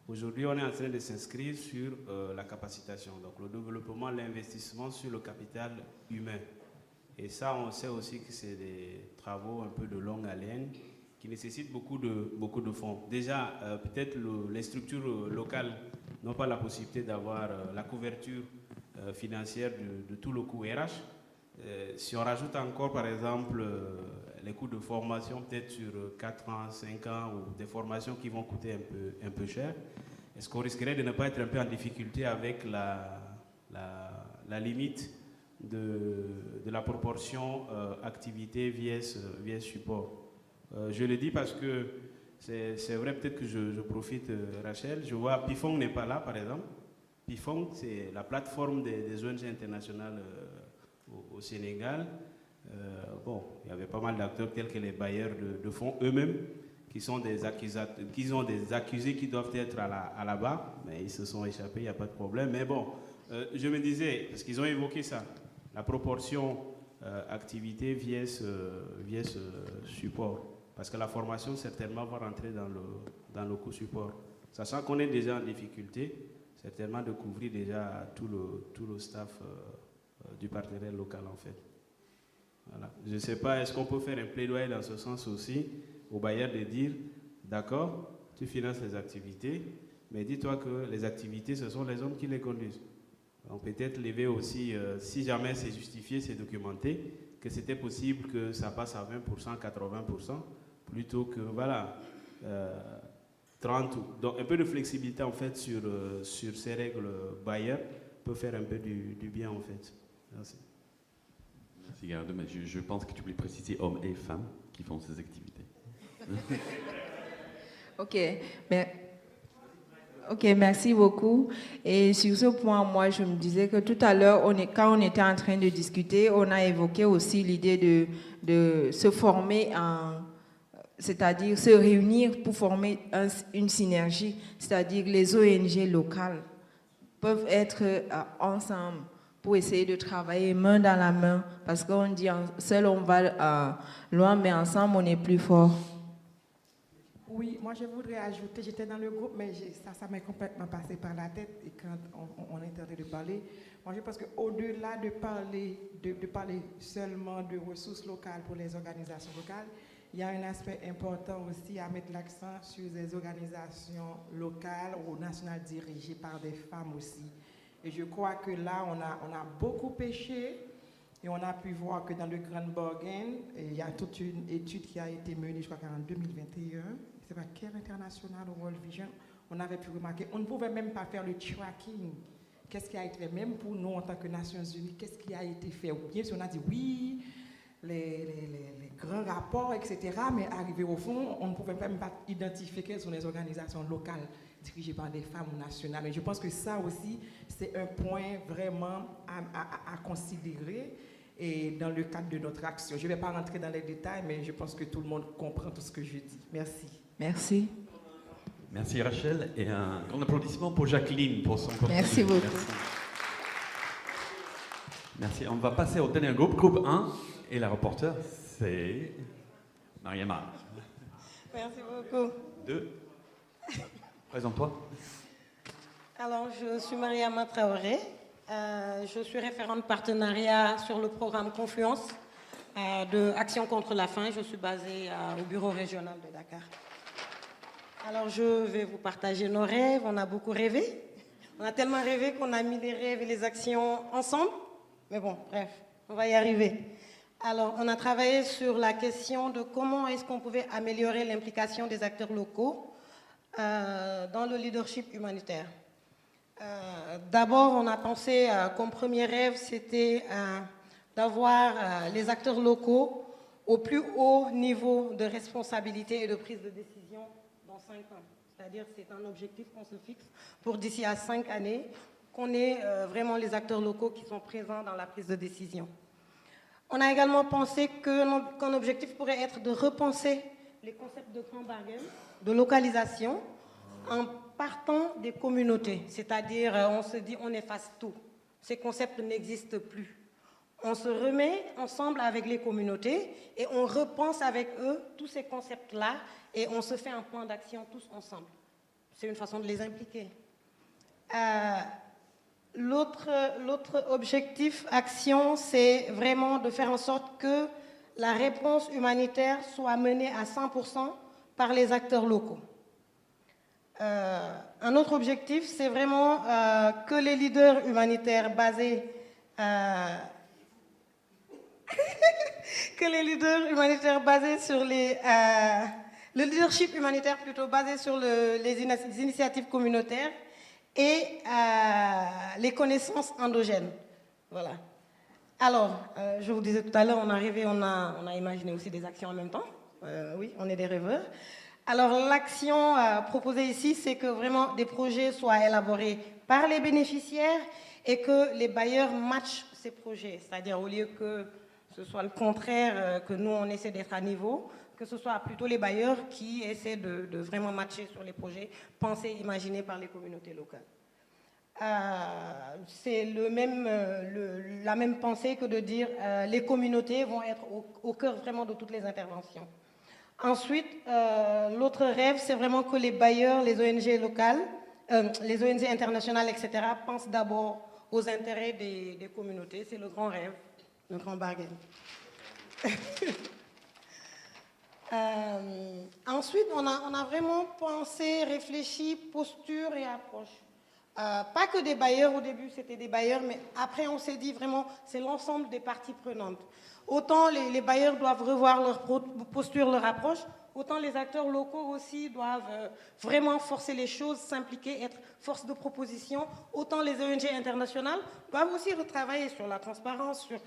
Aujourd'hui, on est en train de s'inscrire sur la capacitation, donc le développement, l'investissement sur le capital humain. Et ça, on sait aussi que c'est des travaux un peu de longue haleine qui nécessitent beaucoup de fonds. Déjà, peut-être les structures locales n'ont pas la possibilité d'avoir la couverture financière de tout le coût RH. Si on rajoute encore, par exemple, les coûts de formation, peut-être sur 4 ans, 5 ans, ou des formations qui vont coûter un peu cher, est-ce qu'on risquerait de ne pas être un peu en difficulté avec la limite de la proportion activité vs support? Je le dis parce que c'est vrai, peut-être que je profite, Rachel. Je vois Pifong n'est pas là, par exemple. Pifong, c'est la plateforme des ONG internationales au Sénégal. Bon, il y avait pas mal d'acteurs tels que les bailleurs de fonds eux-mêmes qui sont des accusés qui doivent être à la barre, mais ils se sont échappés, il n'y a pas de problème. Mais bon, je me disais, parce qu'ils ont évoqué ça, la proportion activité vs support. Parce que la formation, certainement, va rentrer dans le coût support. Sachant qu'on est déjà en difficulté, certainement de couvrir déjà tout le staff du partenaire local, en fait. Voilà. Je ne sais pas, est-ce qu'on peut faire un plaidoyer dans ce sens aussi, au bailleur de dire, d'accord, tu finances les activités, mais dis-toi que les activités, ce sont les hommes qui les conduisent. Donc peut-être lever aussi, si jamais c'est justifié, c'est documenté, que c'était possible que ça passe à 20%, 80%, plutôt que, voilà, 30, donc un peu de flexibilité en fait sur ces règles bailleurs peut faire un peu du bien en fait. Merci. Merci Gerardo, mais je pense que tu voulais préciser hommes et femmes qui font ces activités. Ok, merci beaucoup. Et sur ce point, moi, je me disais que tout à l'heure, quand on était en train de discuter, on a évoqué aussi l'idée de se former, c'est-à-dire se réunir pour former une synergie, c'est-à-dire les ONG locales peuvent être ensemble pour essayer de travailler main dans la main, parce qu'on dit seul on va loin, mais ensemble on est plus fort. Oui, moi je voudrais ajouter, j'étais dans le groupe, mais ça m'est complètement passé par la tête et quand on est en train de parler, moi je pense qu'au-delà de parler seulement de ressources locales pour les organisations locales, il y a un aspect important aussi à mettre l'accent sur des organisations locales ou nationales dirigées par des femmes aussi. Et je crois que là, on a beaucoup pêché et on a pu voir que dans le Grand Bargain, il y a toute une étude qui a été menée, je crois qu'en 2021, c'est pas Care International ou World Vision, on avait pu remarquer, on ne pouvait même pas faire le tracking. Qu'est-ce qui a été fait, même pour nous en tant que Nations Unies, qu'est-ce qui a été fait? Ou bien si on a dit oui, les grands rapports, etc., mais arrivé au fond, on ne pouvait même pas identifier quelles sont les organisations locales dirigées par des femmes ou nationales. Et je pense que ça aussi, c'est un point vraiment à considérer et dans le cadre de notre action. Je ne vais pas rentrer dans les détails, mais je pense que tout le monde comprend tout ce que je dis. Merci. Merci. Merci Rachel et un grand applaudissement pour Jacqueline pour son contribution. Merci beaucoup. Merci. Merci. On va passer au dernier groupe, groupe 1, et la rapporteure, c'est Mariama. Merci beaucoup. 2. Présente-toi. Alors, je suis Mariama Traoré. Je suis référente partenariat sur le programme Confluence de Action contre la faim. Je suis basée au bureau régional de Dakar. Alors, je vais vous partager nos rêves. On a beaucoup rêvé. On a tellement rêvé qu'on a mis les rêves et les actions ensemble. Mais bon, bref, on va y arriver. Alors, on a travaillé sur la question de comment est-ce qu'on pouvait améliorer l'implication des acteurs locaux dans le leadership humanitaire. D'abord, on a pensé comme premier rêve, c'était d'avoir les acteurs locaux au plus haut niveau de responsabilité et de prise de décision dans 5 ans. C'est-à-dire c'est un objectif qu'on se fixe pour d'ici à 5 années, qu'on ait vraiment les acteurs locaux qui sont présents dans la prise de décision. On a également pensé qu'un objectif pourrait être de repenser les concepts de grand bargain, de localisation, en partant des communautés. C'est-à-dire, on se dit, on efface tout. Ces concepts n'existent plus. On se remet ensemble avec les communautés et on repense avec eux tous ces concepts-là et on se fait un plan d'action tous ensemble. C'est une façon de les impliquer. L'autre objectif, action, c'est vraiment de faire en sorte que la réponse humanitaire soit menée à 100% par les acteurs locaux. Un autre objectif, c'est vraiment que les leaders humanitaires basés sur le leadership humanitaire plutôt basé sur les initiatives communautaires et les connaissances endogènes. Voilà. Alors, je vous disais tout à l'heure, on a imaginé aussi des actions en même temps. Oui, on est des rêveurs. Alors, l'action proposée ici, c'est que vraiment des projets soient élaborés par les bénéficiaires et que les bailleurs matchent ces projets. C'est-à-dire, au lieu que ce soit le contraire, que nous, on essaie d'être à niveau, que ce soit plutôt les bailleurs qui essaient de vraiment matcher sur les projets pensés, imaginés par les communautés locales. C'est la même pensée que de dire les communautés vont être au cœur vraiment de toutes les interventions. Ensuite, l'autre rêve, c'est vraiment que les bailleurs, les ONG locales, les ONG internationales, etc., pensent d'abord aux intérêts des communautés. C'est le grand rêve, le grand bargain. Ensuite, on a vraiment pensé, réfléchi, posture et approche. Pas que des bailleurs, au début c'était des bailleurs, mais après on s'est dit vraiment, c'est l'ensemble des parties prenantes. Autant les bailleurs doivent revoir leur posture, leur approche, autant les acteurs locaux aussi doivent vraiment forcer les choses, s'impliquer, être force de proposition, autant les ONG internationales doivent aussi retravailler sur la transparence, sur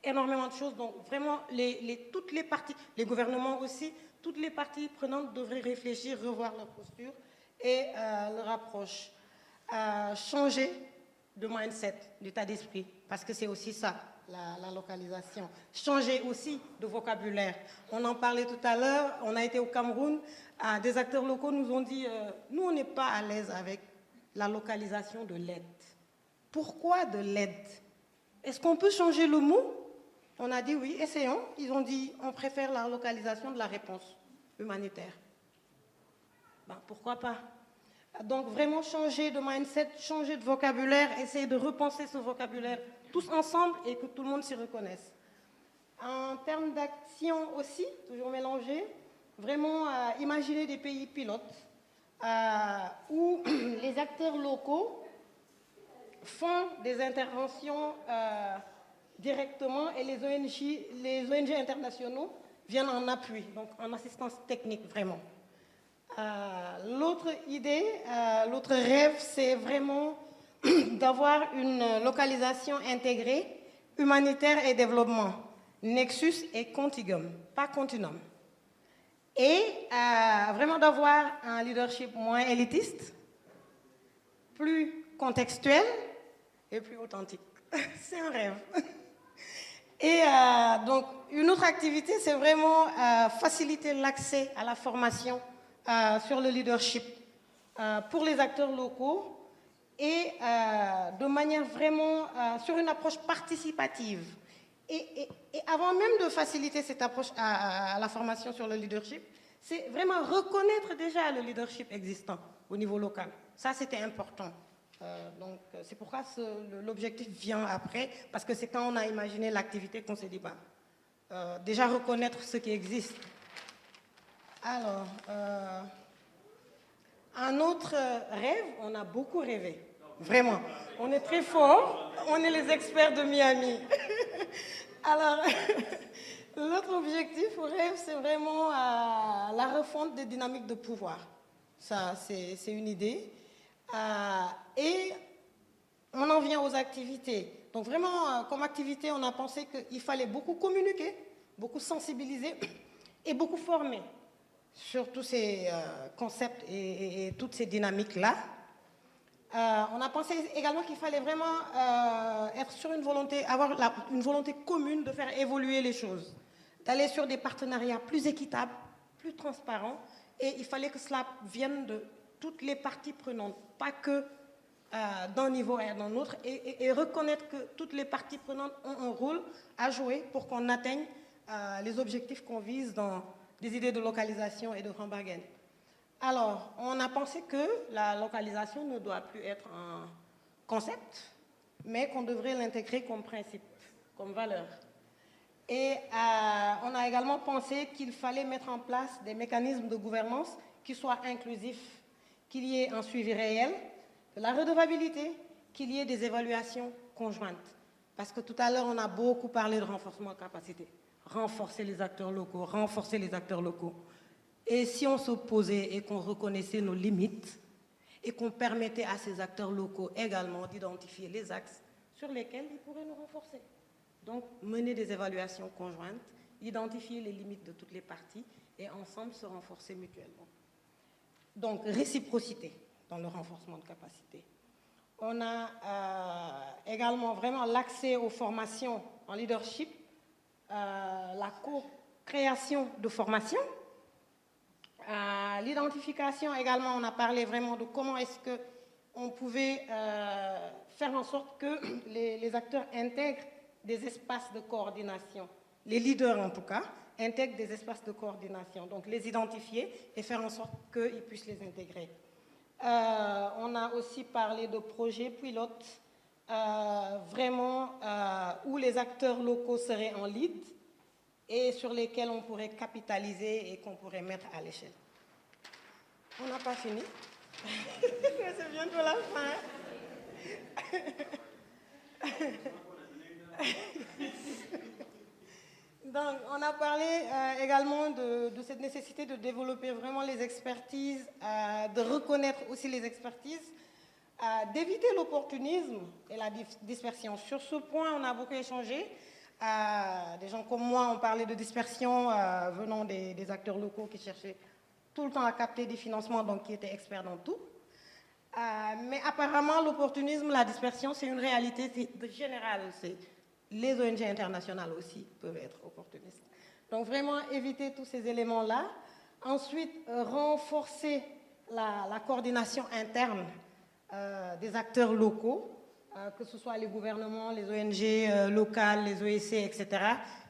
énormément de choses. Donc vraiment, toutes les parties, les gouvernements aussi, toutes les parties prenantes devraient réfléchir, revoir leur posture et leur approche. Changer de mindset, d'état d'esprit, parce que c'est aussi ça, la localisation. Changer aussi de vocabulaire. On en parlait tout à l'heure, on a été au Cameroun, des acteurs locaux nous ont dit, nous on n'est pas à l'aise avec la localisation de l'aide. Pourquoi de l'aide? Est-ce qu'on peut changer le mot? On a dit oui, essayons. Ils ont dit, on préfère la localisation de la réponse humanitaire. Ben, pourquoi pas? Donc vraiment changer de mindset, changer de vocabulaire, essayer de repenser ce vocabulaire tous ensemble et que tout le monde s'y reconnaisse. En termes d'action aussi, toujours mélangé, vraiment imaginer des pays pilotes où les acteurs locaux font des interventions directement et les ONG internationaux viennent en appui, donc en assistance technique vraiment. L'autre idée, l'autre rêve, c'est vraiment d'avoir une localisation intégrée, humanitaire et développement, nexus et continuum, pas continuum. Et vraiment d'avoir un leadership moins élitiste, plus contextuel et plus authentique. C'est un rêve. Et donc, une autre activité, c'est vraiment faciliter l'accès à la formation sur le leadership pour les acteurs locaux et de manière vraiment sur une approche participative. Et avant même de faciliter cette approche à la formation sur le leadership, c'est vraiment reconnaître déjà le leadership existant au niveau local. Ça, c'était important. Donc, c'est pourquoi l'objectif vient après, parce que c'est quand on a imaginé l'activité qu'on s'est dit, déjà reconnaître ce qui existe. Alors, un autre rêve, on a beaucoup rêvé, vraiment. On est très fort, on est les experts de Miami. Alors, l'autre objectif ou rêve, c'est vraiment la refonte des dynamiques de pouvoir. Ça, c'est une idée. Et on en vient aux activités. Donc vraiment, comme activité, on a pensé qu'il fallait beaucoup communiquer, beaucoup sensibiliser et beaucoup former sur tous ces concepts et toutes ces dynamiques-là. On a pensé également qu'il fallait vraiment être sur une volonté, avoir une volonté commune de faire évoluer les choses, d'aller sur des partenariats plus équitables, plus transparents, et il fallait que cela vienne de toutes les parties prenantes, pas que d'un niveau et d'un autre, et reconnaître que toutes les parties prenantes ont un rôle à jouer pour qu'on atteigne les objectifs qu'on vise dans des idées de localisation et de grand bargain. Alors, on a pensé que la localisation ne doit plus être un concept, mais qu'on devrait l'intégrer comme principe, comme valeur. Et on a également pensé qu'il fallait mettre en place des mécanismes de gouvernance qui soient inclusifs, qu'il y ait un suivi réel, de la redevabilité, qu'il y ait des évaluations conjointes. Parce que tout à l'heure, on a beaucoup parlé de renforcement de capacité. Renforcer les acteurs locaux, renforcer les acteurs locaux. Et si on se posait et qu'on reconnaissait nos limites et qu'on permettait à ces acteurs locaux également d'identifier les axes sur lesquels ils pourraient nous renforcer. Donc, mener des évaluations conjointes, identifier les limites de toutes les parties et ensemble se renforcer mutuellement. Donc, réciprocité dans le renforcement de capacité. On a également vraiment l'accès aux formations en leadership, la co-création de formations, l'identification également, on a parlé vraiment de comment est-ce qu'on pouvait faire en sorte que les acteurs intègrent des espaces de coordination, les leaders en tout cas, intègrent des espaces de coordination, donc les identifier et faire en sorte qu'ils puissent les intégrer. On a aussi parlé de projets pilotes, vraiment où les acteurs locaux seraient en lead et sur lesquels on pourrait capitaliser et qu'on pourrait mettre à l'échelle. On n'a pas fini. C'est bientôt la fin. Donc, on a parlé également de cette nécessité de développer vraiment les expertises, de reconnaître aussi les expertises, d'éviter l'opportunisme et la dispersion. Sur ce point, on a beaucoup échangé. Des gens comme moi ont parlé de dispersion venant des acteurs locaux qui cherchaient tout le temps à capter des financements, donc qui étaient experts dans tout. Mais apparemment, l'opportunisme, la dispersion, c'est une réalité générale. Les ONG internationales aussi peuvent être opportunistes. Donc vraiment éviter tous ces éléments-là. Ensuite, renforcer la coordination interne des acteurs locaux, que ce soit les gouvernements, les ONG locales, les OEC, etc.,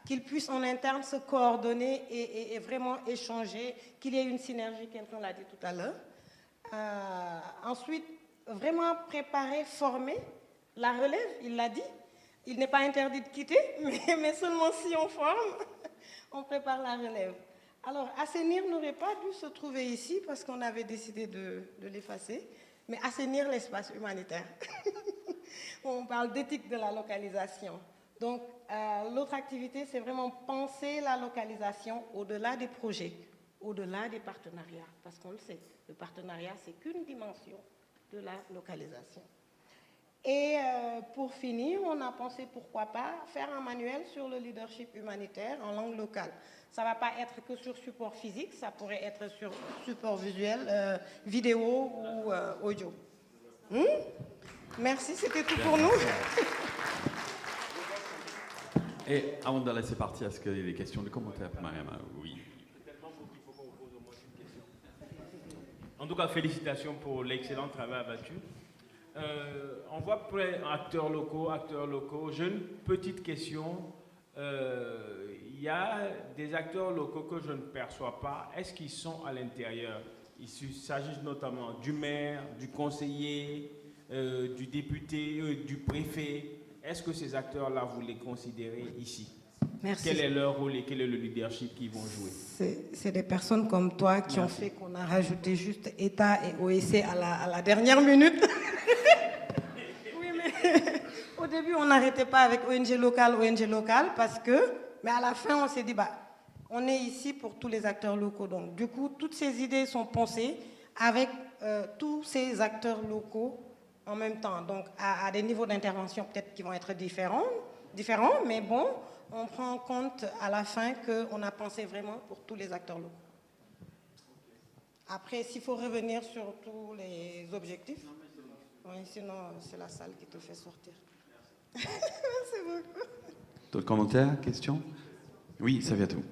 qu'ils puissent en interne se coordonner et vraiment échanger, qu'il y ait une synergie, quelqu'un l'a dit tout à l'heure. Ensuite, vraiment préparer, former la relève, il l'a dit. Il n'est pas interdit de quitter, mais seulement si on forme, on prépare la relève. Alors, Assainir n'aurait pas dû se trouver ici parce qu'on avait décidé de l'effacer, mais Assainir l'espace humanitaire. On parle d'éthique de la localisation. Donc, l'autre activité, c'est vraiment penser la localisation au-delà des projets, au-delà des partenariats, parce qu'on le sait, le partenariat, c'est qu'une dimension de la localisation. Et pour finir, on a pensé pourquoi pas faire un manuel sur le leadership humanitaire en langue locale. Ça ne va pas être que sur support physique, ça pourrait être sur support visuel, vidéo ou audio. Merci, c'était tout pour nous. Et avant de laisser partir, est-ce qu'il y a des questions, des commentaires pour Mariama? Oui. En tout cas, félicitations pour l'excellent travail abattu. On voit plein d'acteurs locaux. J'ai une petite question. Il y a des acteurs locaux que je ne perçois pas. Est-ce qu'ils sont à l'intérieur? Il s'agit notamment du maire, du conseiller, du député, du préfet. Est-ce que ces acteurs-là, vous les considérez ici? Merci. Quel est leur rôle et quel est le leadership qu'ils vont jouer? C'est des personnes comme toi qui ont fait qu'on a rajouté juste État et OEC à la dernière minute. Oui, mais au début, on n'arrêtait pas avec ONG locale, mais à la fin, on s'est dit, on est ici pour tous les acteurs locaux. Donc, du coup, toutes ces idées sont pensées avec tous ces acteurs locaux en même temps. Donc, à des niveaux d'intervention peut-être qui vont être différents, mais bon, on prend en compte à la fin qu'on a pensé vraiment pour tous les acteurs locaux. Après, s'il faut revenir sur tous les objectifs, oui, sinon c'est la salle qui te fait sortir. Merci beaucoup. D'autres commentaires, questions? Oui, ça vient tout.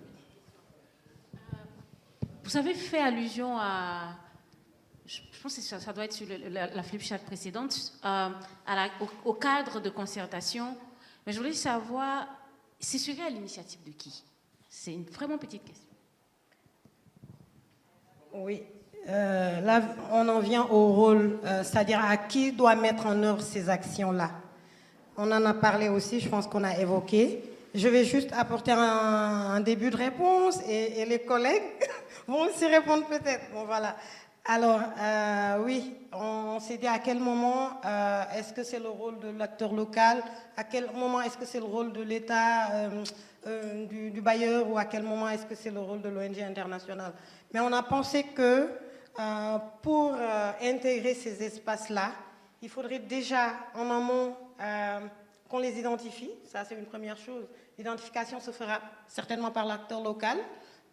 Vous avez fait allusion à... Je pense que ça doit être sur la flipchart précédente, au cadre de concertation. Mais je voulais savoir, c'est serait à l'initiative de qui? C'est une vraiment petite question. Oui, là on en vient au rôle, c'est-à-dire à qui doit mettre en œuvre ces actions-là. On en a parlé aussi, je pense qu'on a évoqué. Je vais juste apporter un début de réponse et les collègues vont aussi répondre peut-être. Bon, voilà. Alors, oui, on s'est dit à quel moment est-ce que c'est le rôle de l'acteur local, à quel moment est-ce que c'est le rôle de l'État, du bailleur, ou à quel moment est-ce que c'est le rôle de l'ONG internationale. Mais on a pensé que pour intégrer ces espaces-là, il faudrait déjà en amont qu'on les identifie, ça c'est une première chose. L'identification se fera certainement par l'acteur local,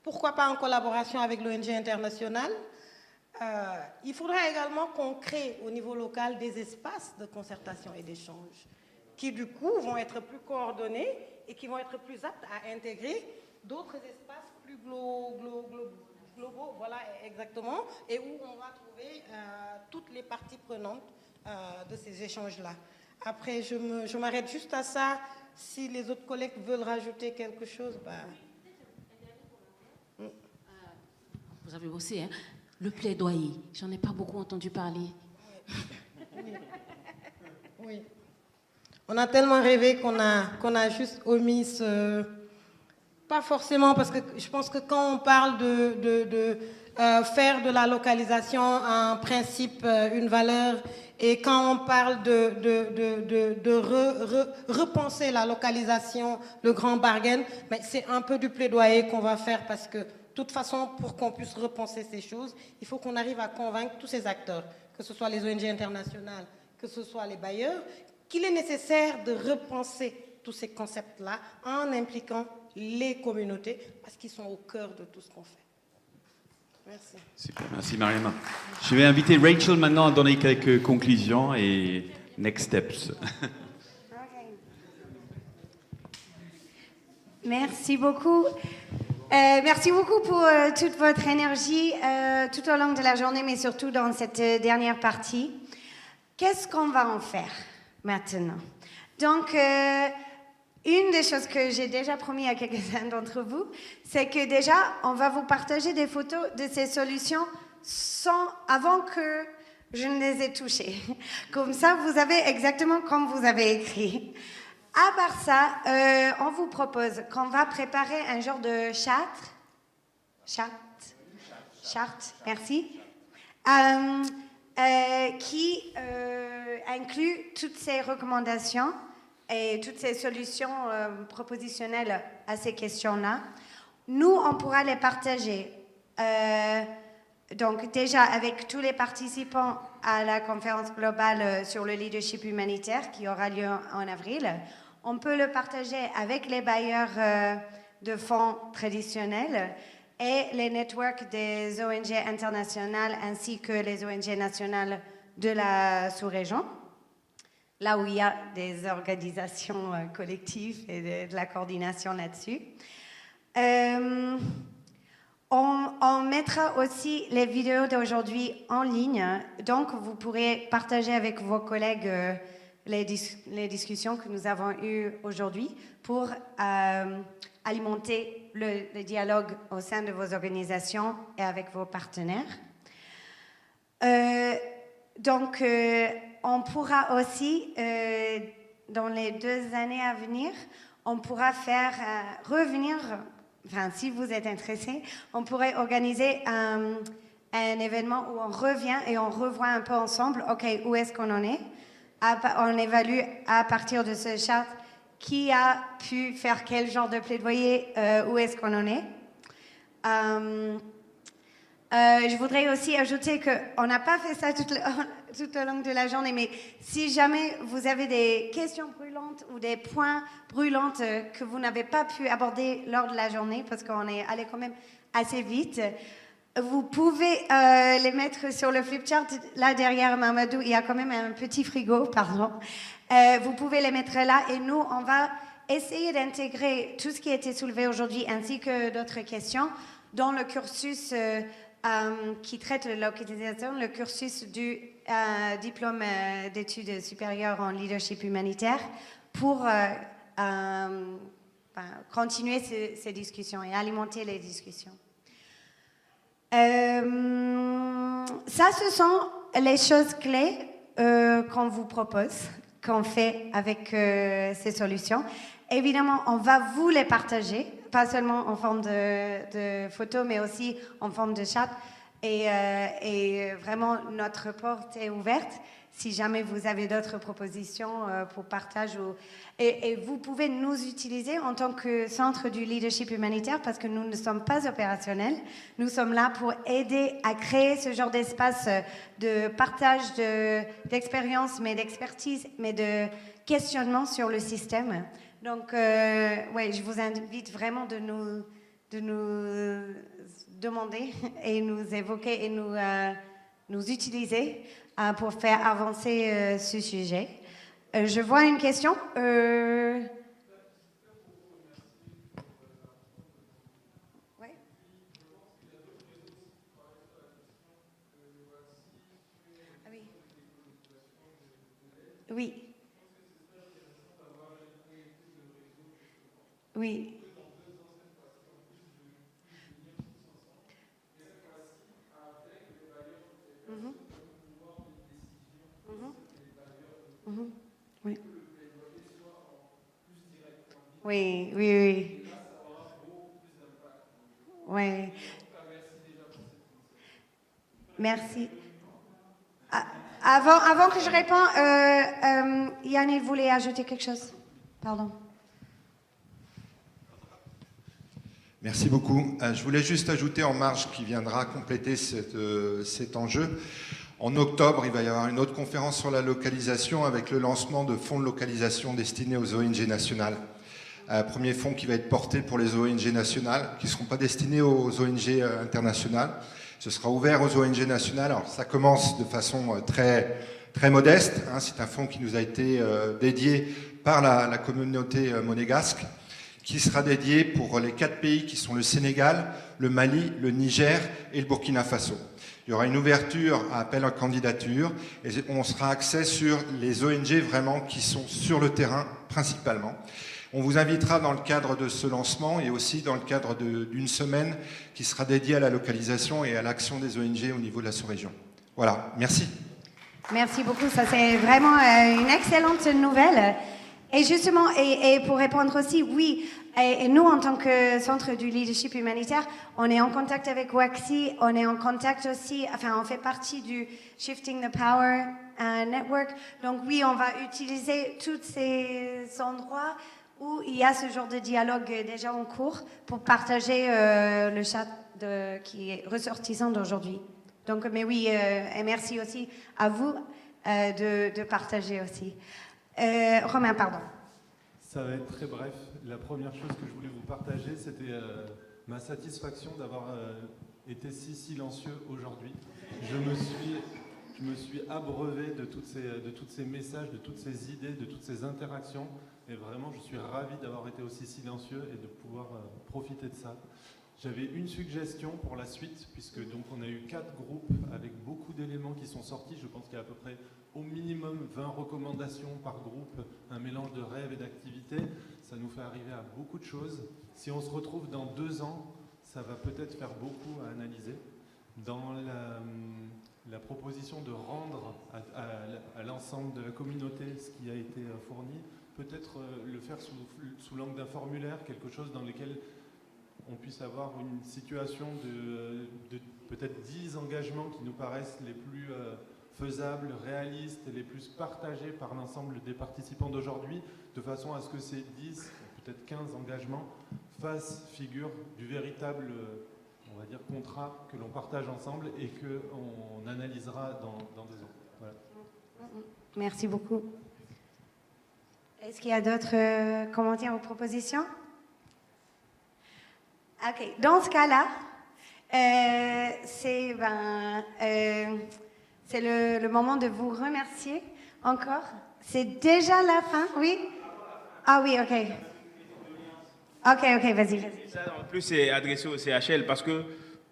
pourquoi pas en collaboration avec l'ONG internationale. Il faudra également qu'on crée au niveau local des espaces de concertation et d'échange qui du coup vont être plus coordonnés et qui vont être plus aptes à intégrer d'autres espaces plus globaux, voilà exactement, et où on va trouver toutes les parties prenantes de ces échanges-là. Après, je m'arrête juste à ça. Si les autres collègues veulent rajouter quelque chose, Vous avez bossé, hein? Le plaidoyer, j'en ai pas beaucoup entendu parler. Oui. On a tellement rêvé qu'on a juste omis ce... Pas forcément, parce que je pense que quand on parle faire de la localisation un principe, une valeur. Et quand on parle de repenser la localisation, le grand bargain, mais c'est un peu du plaidoyer qu'on va faire parce que, de toute façon, pour qu'on puisse repenser ces choses, il faut qu'on arrive à convaincre tous ces acteurs, que ce soit les ONG internationales, que ce soit les bailleurs, qu'il est nécessaire de repenser tous ces concepts-là en impliquant les communautés parce qu'ils sont au cœur de tout ce qu'on fait. Merci. Super, merci Mariama. Je vais inviter Rachel maintenant à donner quelques conclusions et next steps. Merci beaucoup. Merci beaucoup pour toute votre énergie tout au long de la journée, mais surtout dans cette dernière partie. Qu'est-ce qu'on va en faire maintenant? Donc, une des choses que j'ai déjà promis à quelques-uns d'entre vous, c'est que déjà, on va vous partager des photos de ces solutions avant que je ne les ai touchées. Comme ça, vous avez exactement comme vous avez écrit. À part ça, on vous propose qu'on va préparer un genre de charte, merci, qui inclut toutes ces recommandations et toutes ces solutions propositionnelles à ces questions-là. Nous, on pourra les partager. Donc déjà avec tous les participants à la conférence globale sur le leadership humanitaire qui aura lieu en avril. On peut le partager avec les bailleurs de fonds traditionnels et les networks des ONG internationales ainsi que les ONG nationales de la sous-région, là où il y a des organisations collectives et de la coordination là-dessus. On mettra aussi les vidéos d'aujourd'hui en ligne, donc vous pourrez partager avec vos collègues les discussions que nous avons eues aujourd'hui pour alimenter le dialogue au sein de vos organisations et avec vos partenaires. Donc, on pourra aussi, dans les 2 années à venir, on pourra faire revenir, enfin, si vous êtes intéressés, on pourrait organiser un événement où on revient et on revoit un peu ensemble, OK, où est-ce qu'on en est? On évalue à partir de ce chart qui a pu faire quel genre de plaidoyer, où est-ce qu'on en est. Je voudrais aussi ajouter qu'on n'a pas fait ça tout au long de la journée, mais si jamais vous avez des questions brûlantes ou des points brûlants que vous n'avez pas pu aborder lors de la journée, parce qu'on est allé quand même assez vite, vous pouvez les mettre sur le flipchart. Là derrière Mamadou, il y a quand même un petit frigo, pardon. Vous pouvez les mettre là et nous, on va essayer d'intégrer tout ce qui a été soulevé aujourd'hui ainsi que d'autres questions dans le cursus qui traite de la localisation, le cursus du diplôme d'études supérieures en leadership humanitaire pour continuer ces discussions et alimenter les discussions. Ça, ce sont les choses clés qu'on vous propose, qu'on fait avec ces solutions. Évidemment, on va vous les partager, pas seulement en forme de photos, mais aussi en forme de chat. Et vraiment, notre porte est ouverte. Si jamais vous avez d'autres propositions pour partage, et vous pouvez nous utiliser en tant que centre du leadership humanitaire parce que nous ne sommes pas opérationnels. Nous sommes là pour aider à créer ce genre d'espace de partage d'expérience, mais d'expertise, mais de questionnement sur le système. Donc, ouais, je vous invite vraiment de nous demander et nous évoquer et nous utiliser pour faire avancer ce sujet. Je vois une question. Ouais. Ah oui. Oui. Oui. Oui. Oui, oui, oui. Oui. Merci. Avant que je réponde, Yannick voulait ajouter quelque chose. Pardon. Merci beaucoup. Je voulais juste ajouter en marge qui viendra compléter cet enjeu. En octobre, il va y avoir une autre conférence sur la localisation avec le lancement de fonds de localisation destinés aux ONG nationales. Premier fonds qui va être porté pour les ONG nationales, qui ne seront pas destinés aux ONG internationales. Ce sera ouvert aux ONG nationales. Alors, ça commence de façon très, très modeste. C'est un fonds qui nous a été dédié par la communauté monégasque, qui sera dédié pour les 4 pays qui sont le Sénégal, le Mali, le Niger et le Burkina Faso. Il y aura une ouverture à appel à candidature et on sera axé sur les ONG vraiment qui sont sur le terrain principalement. On vous invitera dans le cadre de ce lancement et aussi dans le cadre d'une semaine qui sera dédiée à la localisation et à l'action des ONG au niveau de la sous-région. Voilà, merci. Merci beaucoup, ça c'est vraiment une excellente nouvelle. Et justement, et pour répondre aussi, oui, et nous en tant que centre du leadership humanitaire, on est en contact avec WACSI, on est en contact aussi, enfin on fait partie du Shifting the Power Network. Donc oui, on va utiliser tous ces endroits où il y a ce genre de dialogue déjà en cours pour partager le chat qui est ressortissant d'aujourd'hui. Donc, mais oui, et merci aussi à vous de partager aussi. Romain, pardon. Ça va être très bref. La première chose que je voulais vous partager, c'était ma satisfaction d'avoir été si silencieux aujourd'hui. Je me suis abreuvé de tous ces messages, de toutes ces idées, de toutes ces interactions. Et vraiment, je suis ravi d'avoir été aussi silencieux et de pouvoir profiter de ça. J'avais une suggestion pour la suite, puisque donc on a eu 4 groupes avec beaucoup d'éléments qui sont sortis. Je pense qu'il y a à peu près au minimum 20 recommandations par groupe, un mélange de rêves et d'activités. Ça nous fait arriver à beaucoup de choses. Si on se retrouve dans 2 ans, ça va peut-être faire beaucoup à analyser. Dans la proposition de rendre à l'ensemble de la communauté ce qui a été fourni, peut-être le faire sous l'angle d'un formulaire, quelque chose dans lequel on puisse avoir une situation de peut-être 10 engagements qui nous paraissent les plus faisables, réalistes et les plus partagés par l'ensemble des participants d'aujourd'hui, de façon à ce que ces 10, peut-être 15 engagements fassent figure du véritable, on va dire, contrat que l'on partage ensemble et qu'on analysera dans 2 ans. Voilà. Merci beaucoup. Est-ce qu'il y a d'autres commentaires ou propositions? Ok, dans ce cas-là, c'est le moment de vous remercier encore. C'est déjà la fin, oui? Ah oui, ok. Ok, vas-y. Ça, en plus, c'est adressé au CHL parce que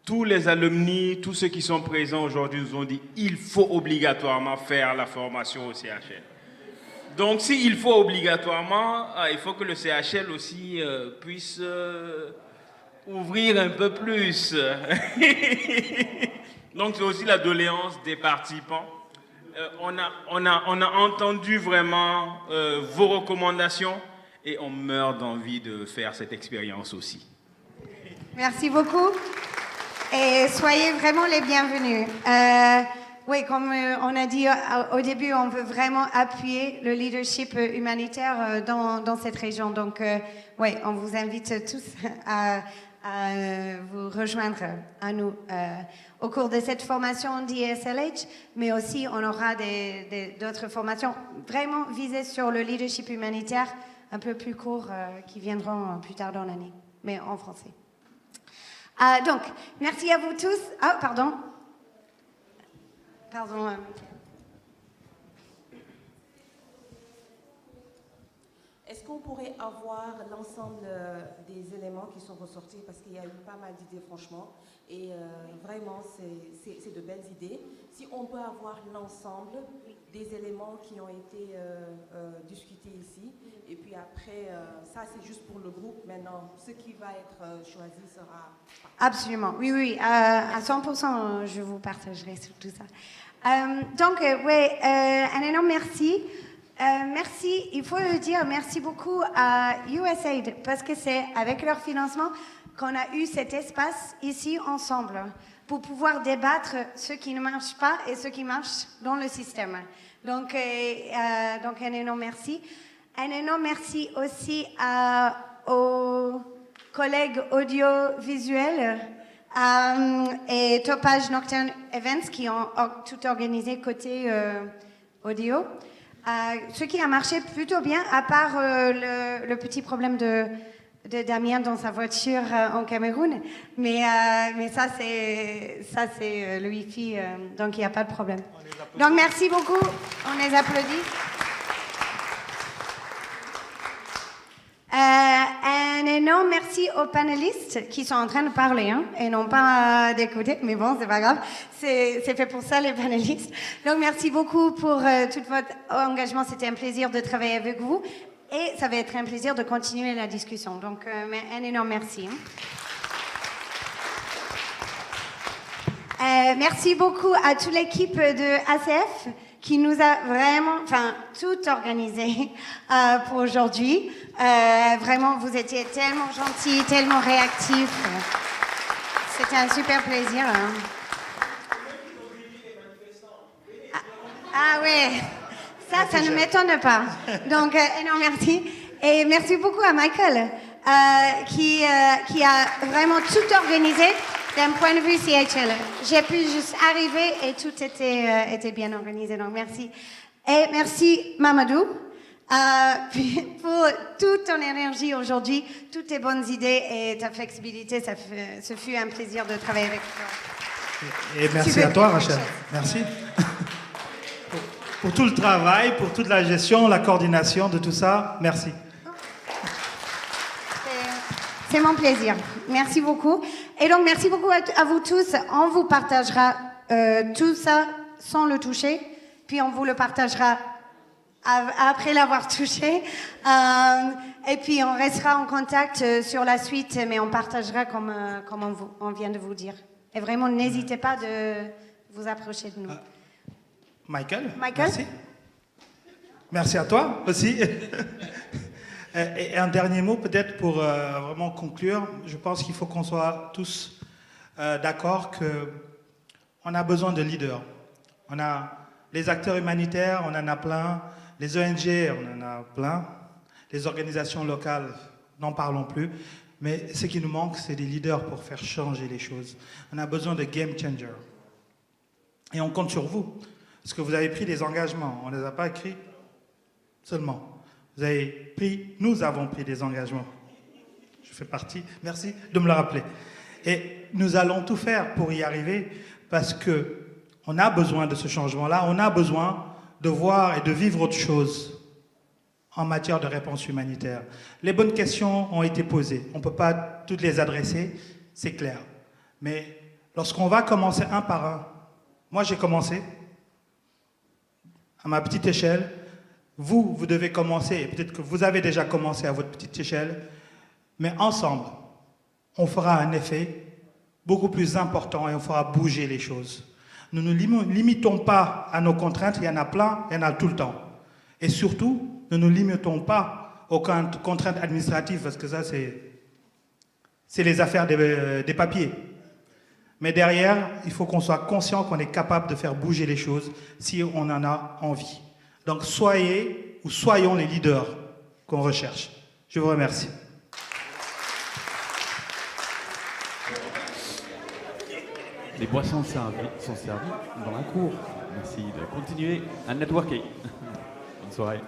tous les alumni, tous ceux qui sont présents aujourd'hui nous ont dit il faut obligatoirement faire la formation au CHL. Donc, s'il faut obligatoirement, il faut que le CHL aussi puisse ouvrir un peu plus. Donc, c'est aussi la doléance des participants. On a entendu vraiment vos recommandations et on meurt d'envie de faire cette expérience aussi. Merci beaucoup et soyez vraiment les bienvenus. Oui, comme on a dit au début, on veut vraiment appuyer le leadership humanitaire dans cette région. Donc, oui, on vous invite tous à vous rejoindre à nous au cours de cette formation d'ISLH, mais aussi on aura d'autres formations vraiment visées sur le leadership humanitaire, un peu plus courts, qui viendront plus tard dans l'année, mais en français. Donc, merci à vous tous. Ah, pardon. Est-ce qu'on pourrait avoir l'ensemble des éléments qui sont ressortis? Parce qu'il y a eu pas mal d'idées, franchement. Et vraiment, c'est de belles idées. Si on peut avoir l'ensemble des éléments qui ont été discutés ici. Et puis après, ça, c'est juste pour le groupe. Maintenant, ce qui va être choisi sera... Absolument. Oui, à 100%, je vous partagerai sur tout ça. Donc, un énorme merci. Merci, il faut le dire, merci beaucoup à USAID parce que c'est avec leur financement qu'on a eu cet espace ici ensemble. pour pouvoir débattre ce qui ne marche pas et ce qui marche dans le système. Donc un énorme merci. Un énorme merci aussi aux collègues audiovisuels et Topage Nocturne Events qui ont tout organisé côté audio. Ce qui a marché plutôt bien, à part le petit problème de Damien dans sa voiture en Cameroun. Mais ça, c'est le Wi-Fi, donc il n'y a pas de problème. Donc merci beaucoup, on les applaudit. Un énorme merci aux panélistes qui sont en train de parler et non pas d'écouter, mais bon, c'est pas grave, c'est fait pour ça les panélistes. Donc merci beaucoup pour tout votre engagement, c'était un plaisir de travailler avec vous et ça va être un plaisir de continuer la discussion. Donc un énorme merci. Merci beaucoup à toute l'équipe de ACF qui nous a vraiment, tout organisé pour aujourd'hui. Vraiment, vous étiez tellement gentils, tellement réactifs. C'était un super plaisir. Ah ouais, ça ne m'étonne pas. Donc, énorme merci. Et merci beaucoup à Michael qui a vraiment tout organisé d'un point de vue CHL. J'ai pu juste arriver et tout était bien organisé. Donc, merci. Et merci Mamadou pour toute ton énergie aujourd'hui, toutes tes bonnes idées et ta flexibilité. Ce fut un plaisir de travailler avec toi. Et merci à toi, Rachel. Merci. Pour tout le travail, pour toute la gestion, la coordination de tout ça. Merci. C'est mon plaisir. Merci beaucoup. Et donc, merci beaucoup à vous tous. On vous partagera tout ça sans le toucher, puis on vous le partagera après l'avoir touché. Et puis, on restera en contact sur la suite, mais on partagera comme on vient de vous dire. Et vraiment, n'hésitez pas de vous approcher de nous. Michael. Merci. Merci à toi aussi. Et un dernier mot peut-être pour vraiment conclure. Je pense qu'il faut qu'on soit tous d'accord qu'on a besoin de leaders. On a les acteurs humanitaires, on en a plein. Les ONG, on en a plein. Les organisations locales, n'en parlons plus. Mais ce qui nous manque, c'est des leaders pour faire changer les choses. On a besoin de game changers. Et on compte sur vous. Parce que vous avez pris des engagements. On ne les a pas écrits seulement. Nous avons pris des engagements. Je fais partie, merci de me le rappeler. Et nous allons tout faire pour y arriver parce qu'on a besoin de ce changement-là, on a besoin de voir et de vivre autre chose en matière de réponse humanitaire. Les bonnes questions ont été posées. On ne peut pas toutes les adresser, c'est clair. Mais lorsqu'on va commencer un par un, moi j'ai commencé à ma petite échelle. Vous devez commencer, et peut-être que vous avez déjà commencé à votre petite échelle, mais ensemble, on fera un effet beaucoup plus important et on fera bouger les choses. Nous ne nous limitons pas à nos contraintes, il y en a plein, il y en a tout le temps. Et surtout, ne nous limitons pas aux contraintes administratives, parce que ça, c'est les affaires des papiers. Mais derrière, il faut qu'on soit conscient qu'on est capable de faire bouger les choses si on en a envie. Donc soyons les leaders qu'on recherche. Je vous remercie. Les boissons sont servies dans la cour. Merci de continuer à networker. Bonne soirée.